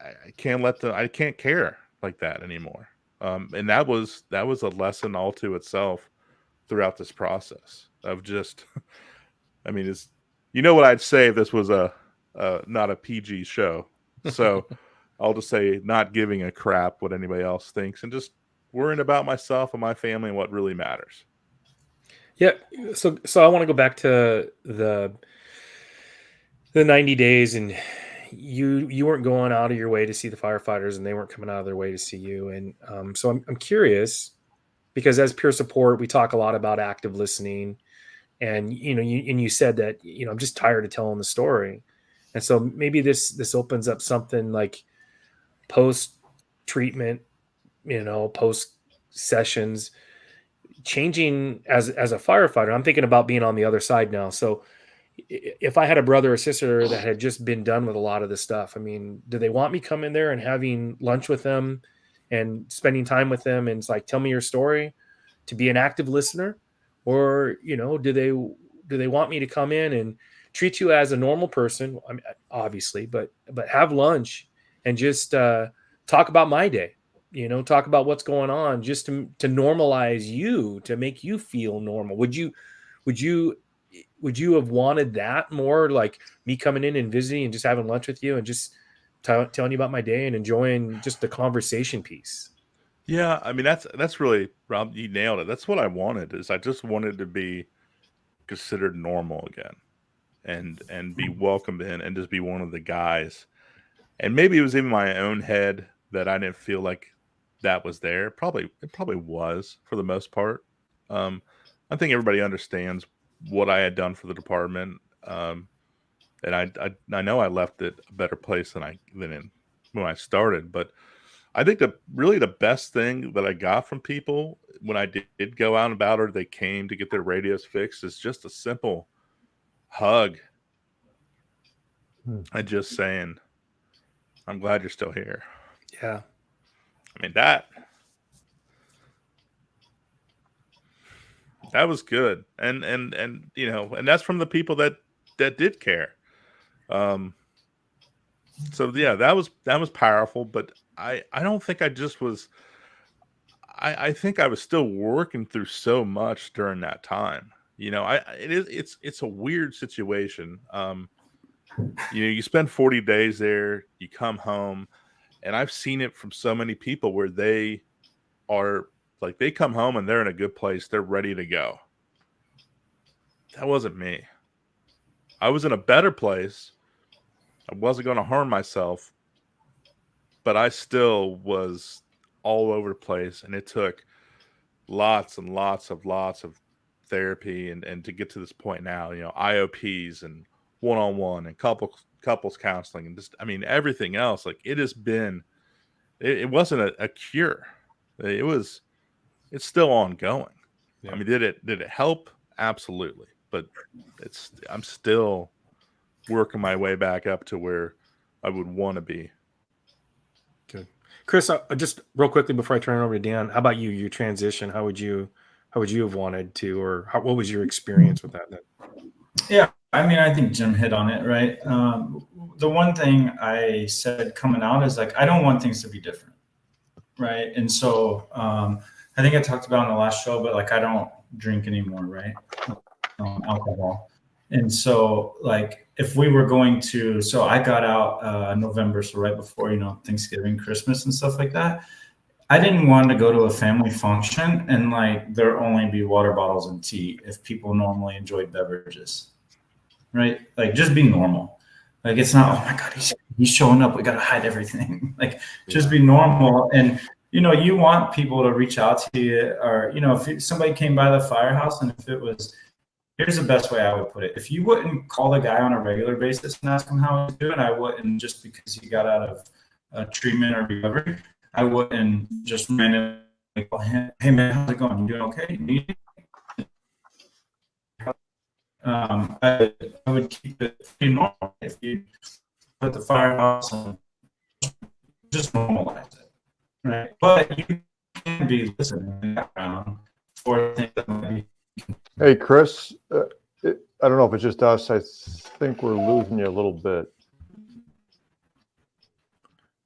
I can't care like that anymore. And that was a lesson all to itself throughout this process of just, I mean, what I'd say if this was not a PG show. So I'll just say not giving a crap what anybody else thinks and just worrying about myself and my family and what really matters. Yeah. So I want to go back to the 90 days, and you weren't going out of your way to see the firefighters and they weren't coming out of their way to see you. And so I'm curious, because as peer support, we talk a lot about active listening, and you said that, I'm just tired of telling the story. And so maybe this opens up something like post treatment, post sessions, changing as a firefighter. I'm thinking about being on the other side now. So if I had a brother or sister that had just been done with a lot of this stuff, I mean, do they want me coming there and having lunch with them and spending time with them and it's like, tell me your story, to be an active listener? Or, do they want me to come in and treat you as a normal person? I mean, obviously, but have lunch and just talk about my day, talk about what's going on, just to normalize you, to make you feel normal. Would you have wanted that more, like me coming in and visiting and just having lunch with you and just telling you about my day and enjoying just the conversation piece? Yeah, I mean that's really, Rob, you nailed it. That's what I wanted. Is I just wanted to be considered normal again, and be welcomed in, and just be one of the guys. And maybe it was in my own head that I didn't feel like that was there. It probably was for the most part. I think everybody understands what I had done for the department, and I know I left it a better place than when I started. But I think really the best thing that I got from people when I did go out and about, or they came to get their radios fixed, is just a simple hug and just saying, "I'm glad you're still here." Yeah. I mean, that was good. And and that's from the people that did care. So yeah, that was powerful, but I don't think I just was. I think I was still working through so much during that time. It's a weird situation. You spend 40 days there, you come home, and I've seen it from so many people where they are like, they come home and they're in a good place, they're ready to go. That wasn't me. I was in a better place. I wasn't going to harm myself, but I still was all over the place, and it took lots and lots of therapy and to get to this point now. IOPs and one-on-one and couples counseling, and just, I mean, everything else. Like, it has been, it wasn't a cure. It's still ongoing. Yeah. I mean, did it help? Absolutely, but I'm still working my way back up to where I would want to be. Good. Chris, just real quickly before I turn it over to Dan, how about you? Your transition, how would you have wanted to, or what was your experience with that then? Yeah, I mean, I think Jim hit on it, right? The one thing I said coming out is, like, I don't want things to be different, right? And so I think I talked about in the last show, but like, I don't drink anymore, right? Alcohol. And so, like, if we were going to, so I got out November, so right before, Thanksgiving, Christmas and stuff like that. I didn't want to go to a family function and like there only be water bottles and tea if people normally enjoyed beverages, right? Like, just be normal. Like, it's not, oh my God, he's showing up, we got to hide everything. Like, just be normal. And, you want people to reach out to you, or, if somebody came by the firehouse, and if it was, here's the best way I would put it. If you wouldn't call the guy on a regular basis and ask him how he's doing, I wouldn't, just because he got out of treatment or recovery, I wouldn't just randomly go, hey man, how's it going? You doing okay? I would keep it pretty normal. If you put the firehouse and just normalize it, right? But you can be listening in the background for things that might be. Hey, Chris, I don't know if it's just us. I think we're losing you a little bit.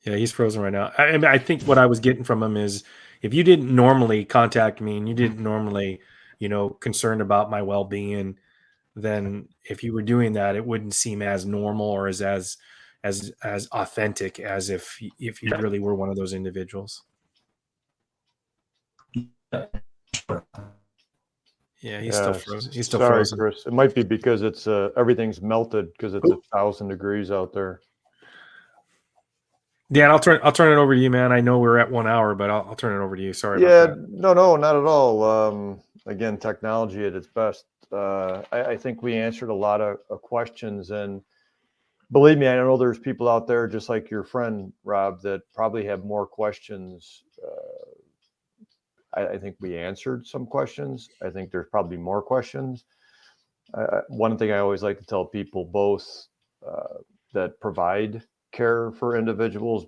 Yeah, he's frozen right now. I think what I was getting from him is, if you didn't normally contact me and you didn't normally, concerned about my well-being, then if you were doing that, it wouldn't seem as normal or as authentic as if you really were one of those individuals. Yeah, he's still frozen. He's still frozen. Chris. It might be because it's everything's melted because it's 1,000 degrees out there. Dan, I'll turn it over to you, man. I know we're at 1 hour, but I'll turn it over to you. Sorry. Yeah, about that. No, not at all. Again, technology at its best. I think we answered a lot of questions, and believe me, I know there's people out there just like your friend Rob that probably have more questions. I think we answered some questions. I think there's probably more questions. One thing I always like to tell people, both that provide care for individuals,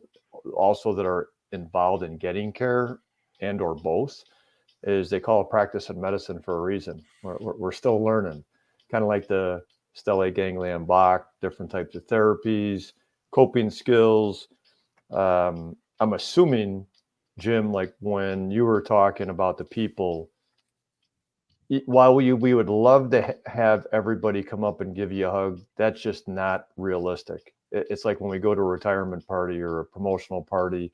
also that are involved in getting care, and or both, is they call it practice of medicine for a reason. We're still learning, kind of like the stellate ganglion block, different types of therapies, coping skills. I'm assuming, Jim, like when you were talking about the people, while we would love to have everybody come up and give you a hug, that's just not realistic. It's like when we go to a retirement party or a promotional party.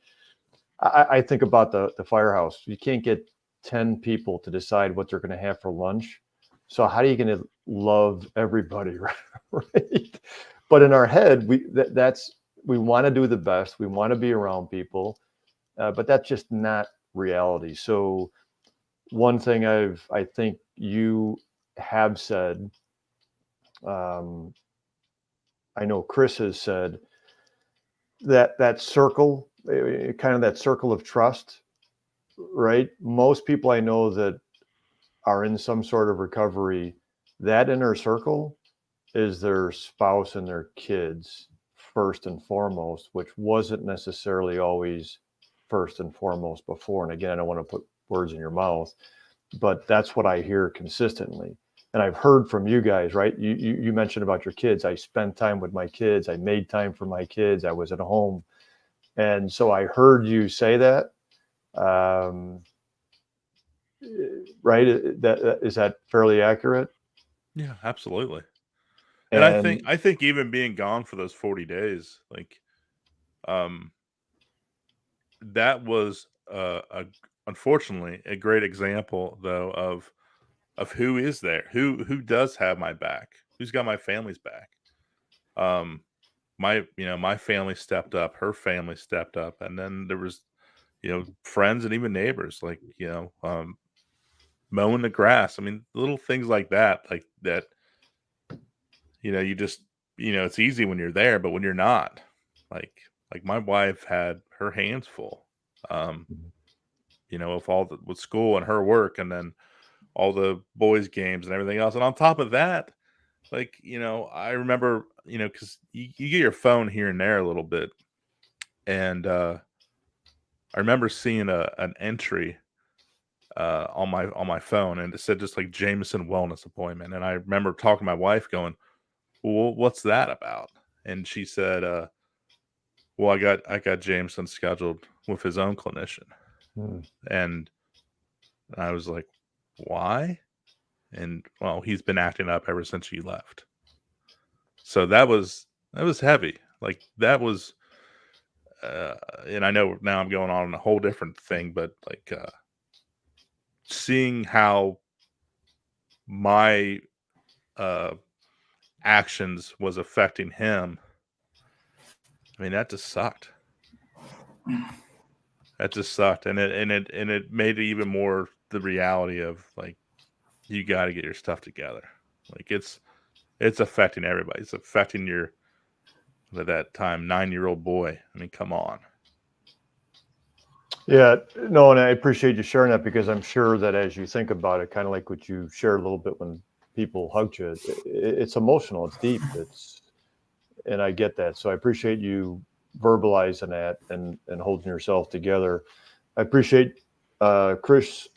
I think about the firehouse. You can't get 10 people to decide what they're going to have for lunch. So how are you going to love everybody, right? But in our head, we want to do the best. We want to be around people, but that's just not reality. So one thing I think you have said, I know Chris has said, that circle, kind of that circle of trust, right? Most people I know that are in some sort of recovery, that inner circle is their spouse and their kids first and foremost, which wasn't necessarily always first and foremost before. And again, I don't want to put words in your mouth, but that's what I hear consistently. And I've heard from you guys, right? You mentioned about your kids. I spent time with my kids. I made time for my kids. I was at home. And so I heard you say that. Right? Is that fairly accurate? Yeah, absolutely. And I think even being gone for those 40 days, like, that was unfortunately a great example though of who is there, who does have my back, who's got my family's back. My family stepped up, her family stepped up, and then there was friends and even neighbors, like mowing the grass. I mean, little things like that, you just it's easy when you're there, but when you're not, like my wife had her hands full, with school and her work, and then all the boys games and everything else. And on top of that, I remember, because you get your phone here and there a little bit. And I remember seeing an entry on my phone, and it said just like Jameson wellness appointment. And I remember talking to my wife going, well, what's that about? And she said, well, I got Jameson scheduled with his own clinician. And I was like, why? And well, he's been acting up ever since you left. So that was heavy. Like that was, and I know now I'm going on a whole different thing, but seeing how my actions was affecting him, I mean, that just sucked. That just sucked, and it made it even more the reality of like, you got to get your stuff together. Like it's affecting everybody. It's affecting your, at that time, 9-year-old boy. I mean, come on. Yeah, no, and I appreciate you sharing that, because I'm sure that as you think about it, kind of like what you shared a little bit when people hugged you, it's emotional, it's deep, and I get that. So I appreciate you verbalizing that and holding yourself together. I appreciate Chris,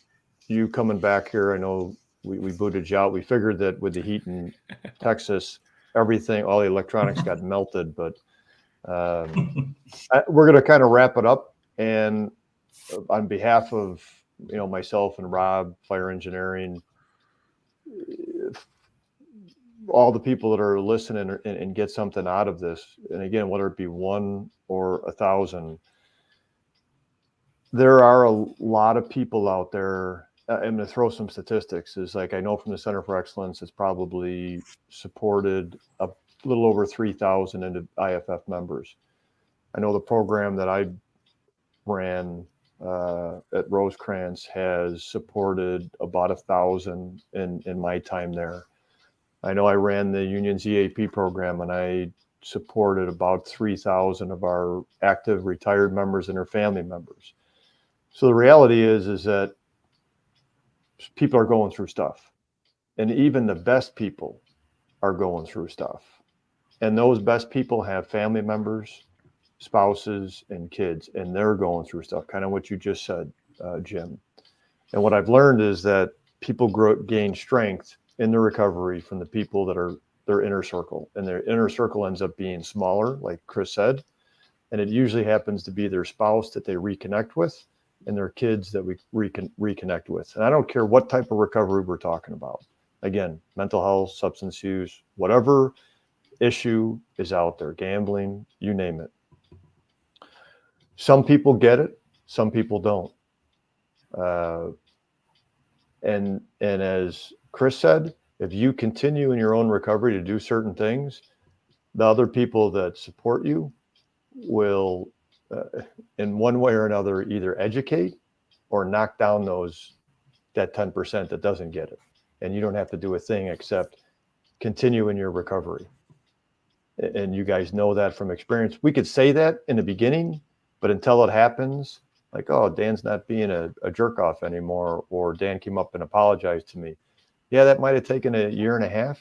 you coming back here. I know we booted you out. We figured that with the heat in Texas, everything, all the electronics got melted, but we're going to kind of wrap it up. And on behalf of myself and Rob, Fire Engineering, all the people that are listening and get something out of this, and again, whether it be 1 or 1,000, there are a lot of people out there. I'm going to throw some statistics. Is like, I know from the Center for Excellence, it's probably supported a little over 3,000 into IFF members. I know the program that I ran at Rosecrans has supported about 1,000 in my time there. I know I ran the Union's EAP program, and I supported about 3,000 of our active retired members and their family members. So the reality is that people are going through stuff, and even the best people are going through stuff. And those best people have family members, spouses, and kids, and they're going through stuff, kind of what you just said, Jim. And what I've learned is that people gain strength in the recovery from the people that are their inner circle, and their inner circle ends up being smaller, like Chris said, and it usually happens to be their spouse that they reconnect with and their kids that we reconnect with. And I don't care what type of recovery we're talking about. Again, mental health, substance use, whatever issue is out there, gambling, you name it. Some people get it, some people don't. And as Chris said, if you continue in your own recovery to do certain things, the other people that support you will, in one way or another, either educate or knock down that 10% that doesn't get it. And you don't have to do a thing except continue in your recovery. And you guys know that from experience. We could say that in the beginning, but until it happens, like, oh, Dan's not being a jerk off anymore, or Dan came up and apologized to me. Yeah, that might have taken a year and a half,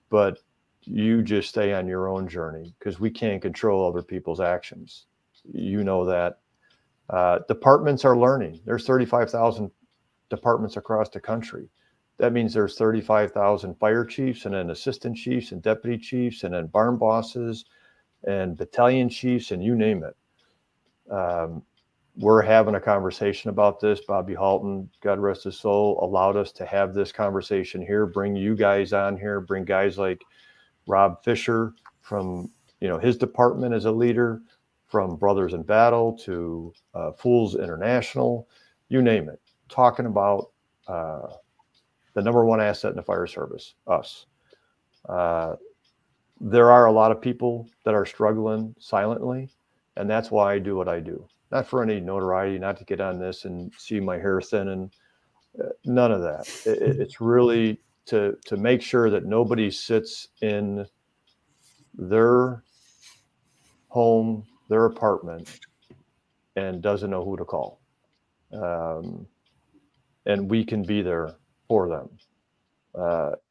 but you just stay on your own journey because we can't control other people's actions. You know that. Departments are learning. There's 35,000 departments across the country. That means there's 35,000 fire chiefs, and then assistant chiefs and deputy chiefs, and then barn bosses and battalion chiefs, and you name it. We're having a conversation about this. Bobby Halton, God rest his soul, allowed us to have this conversation here, bring you guys on here, bring guys like Rob Fisher from, his department as a leader, from Brothers in Battle to Fools International, you name it, talking about the number one asset in the fire service, us. There are a lot of people that are struggling silently, and that's why I do what I do. Not for any notoriety, not to get on this and see my hair thinning, none of that. It's really to make sure that nobody sits in their home, their apartment, and doesn't know who to call. And we can be there for them.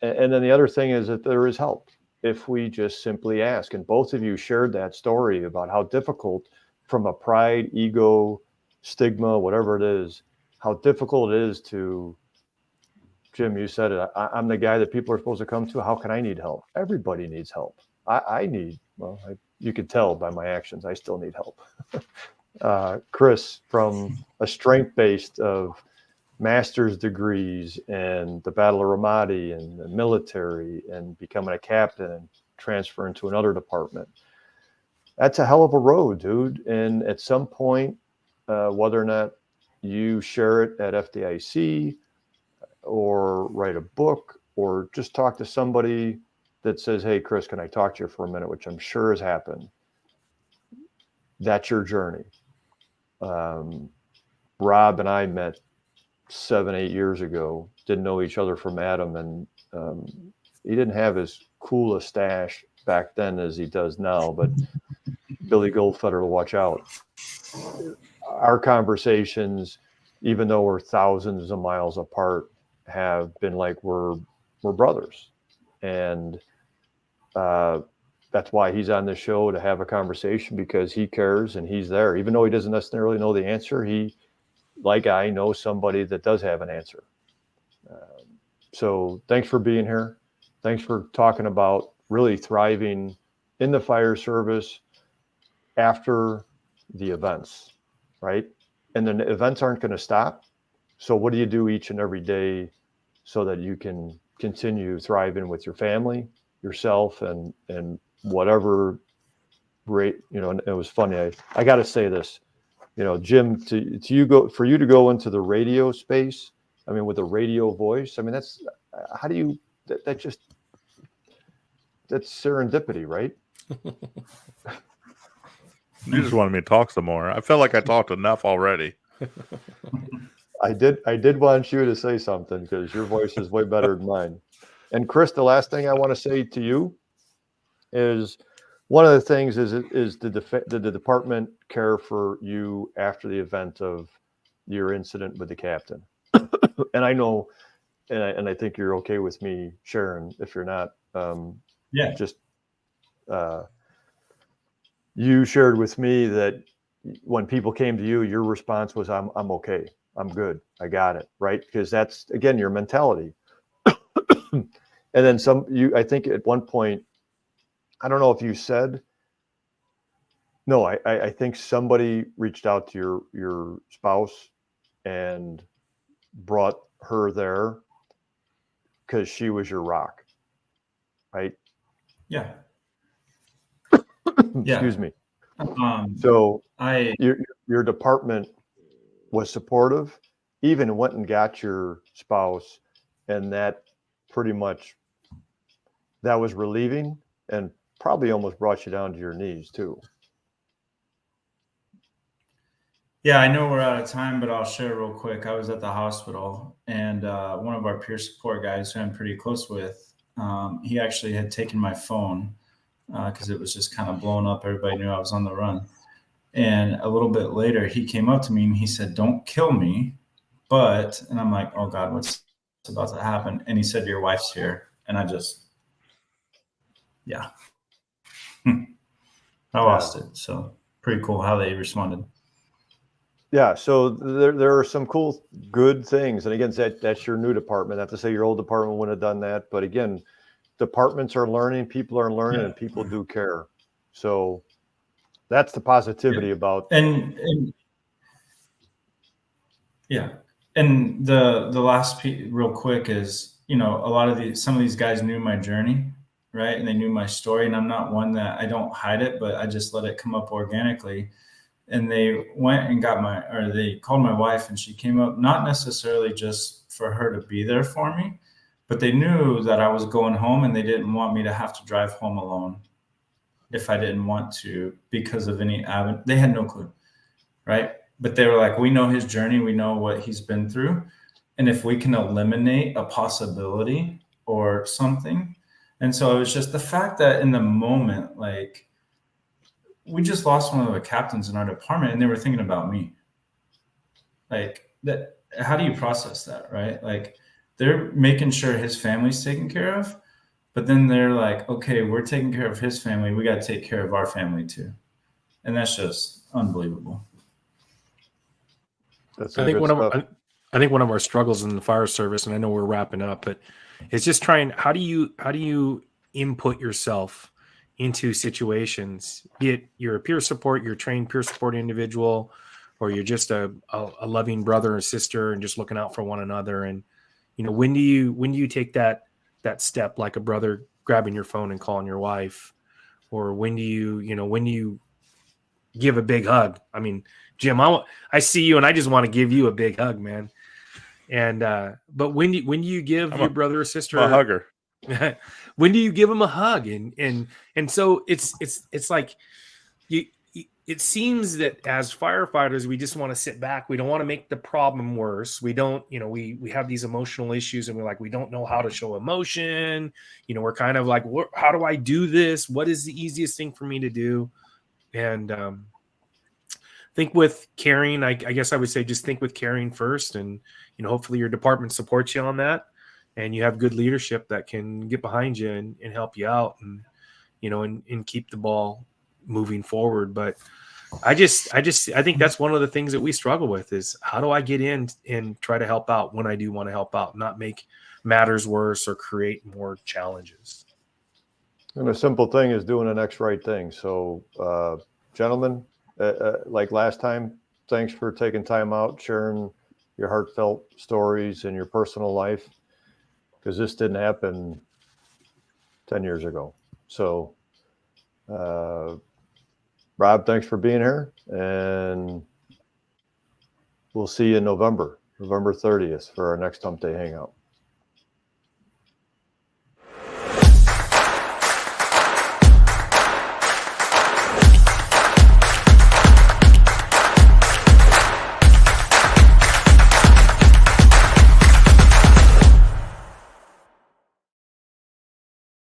And then the other thing is that there is help if we just simply ask. And both of you shared that story about how difficult, from a pride, ego, stigma, whatever it is, how difficult it is to, Jim, you said it, I'm the guy that people are supposed to come to. How can I need help? Everybody needs help. You could tell by my actions, I still need help. Chris, from a strength-based of master's degrees and the Battle of Ramadi and the military and becoming a captain and transferring to another department. That's a hell of a road, dude. And at some point, whether or not you share it at FDIC or write a book or just talk to somebody that says, hey, Chris, can I talk to you for a minute, which I'm sure has happened. That's your journey. Rob and I met 7-8 years ago, didn't know each other from Adam, and he didn't have as cool a stash back then as he does now, but Billy Goldfeder will watch out. Our conversations, even though we're thousands of miles apart, have been like we're brothers. And that's why he's on the show, to have a conversation, because he cares and he's there. Even though he doesn't necessarily know the answer, he, like I, know somebody that does have an answer. So thanks for being here. Thanks for talking about really thriving in the fire service after the events, right? And then the events aren't going to stop. So what do you do each and every day so that you can continue thriving with your family, yourself, and whatever rate, and it was funny. I got to say this, Jim, to you to go into the radio space, I mean, with a radio voice, I mean, that's serendipity, right? You just wanted me to talk some more. I felt like I talked enough already. I did want you to say something, because your voice is way better than mine. And Chris, the last thing I want to say to you is, one of the things is did the department care for you after the event of your incident with the captain? And I know, and I think you're okay with me sharing. If you're not, Yeah. just you shared with me that when people came to you, your response was, I'm okay. I'm good. I got it. Right. Because that's, again, your mentality. And then I think at one point, I don't know if you said, no, I think somebody reached out to your spouse and brought her there because she was your rock. Right. Yeah. Excuse me. So your department was supportive, even went and got your spouse, and that pretty much, that was relieving and probably almost brought you down to your knees too. Yeah, I know we're out of time, but I'll share real quick. I was at the hospital, and one of our peer support guys who I'm pretty close with, he actually had taken my phone because it was just kind of blown up. Everybody knew I was on the run. And a little bit later, he came up to me and he said, "Don't kill me." And I'm like, "Oh God, what's about to happen?" And he said, "Your wife's here." And I just, I lost it. So pretty cool how they responded. Yeah. So there are some cool, good things. And again, that's your new department. Not to say your old department wouldn't have done that, but again, departments are learning, people are learning, and people do care. So that's the positivity about. And the last piece real quick is, some of these guys knew my journey, right? And they knew my story, and I'm not one that I don't hide it, but I just let it come up organically. And they went and they called my wife, and she came up, not necessarily just for her to be there for me, but they knew that I was going home and they didn't want me to have to drive home alone if I didn't want to because of they had no clue, right? But they were like, we know his journey. We know what he's been through. And if we can eliminate a possibility or something. And so it was just the fact that in the moment, like, we just lost one of the captains in our department and they were thinking about me. Like, that, how do you process that, right? Like, they're making sure his family's taken care of, but then they're like, okay, we're taking care of his family. We got to take care of our family too. And that's just unbelievable. That's I think one of our struggles in the fire service, and I know we're wrapping up, but it's just trying, how do you input yourself into situations, be it you're a peer support, you're a trained peer support individual, or you're just a loving brother or sister and just looking out for one another. And, when do you take that step, like a brother grabbing your phone and calling your wife, or when do you give a big hug? I mean, Jim, I see you and I just want to give you a big hug, man. And, but when do you give your brother or sister a hugger? When do you give them a hug? And so it's like it seems that as firefighters, we just want to sit back. We don't want to make the problem worse. We don't, we have these emotional issues and we're like, we don't know how to show emotion. We're kind of like, how do I do this? What is the easiest thing for me to do? And think with caring, I guess I would say just think with caring first. And, hopefully your department supports you on that. And you have good leadership that can get behind you and help you out and, and keep the ball moving forward. But I think that's one of the things that we struggle with is how do I get in and try to help out when I do want to help out, not make matters worse or create more challenges. And a simple thing is doing the next right thing. So, gentlemen, like last time, thanks for taking time out, sharing your heartfelt stories and your personal life, because this didn't happen 10 years ago. So, Rob, thanks for being here, and we'll see you in November 30th for our next Humpday Hangout.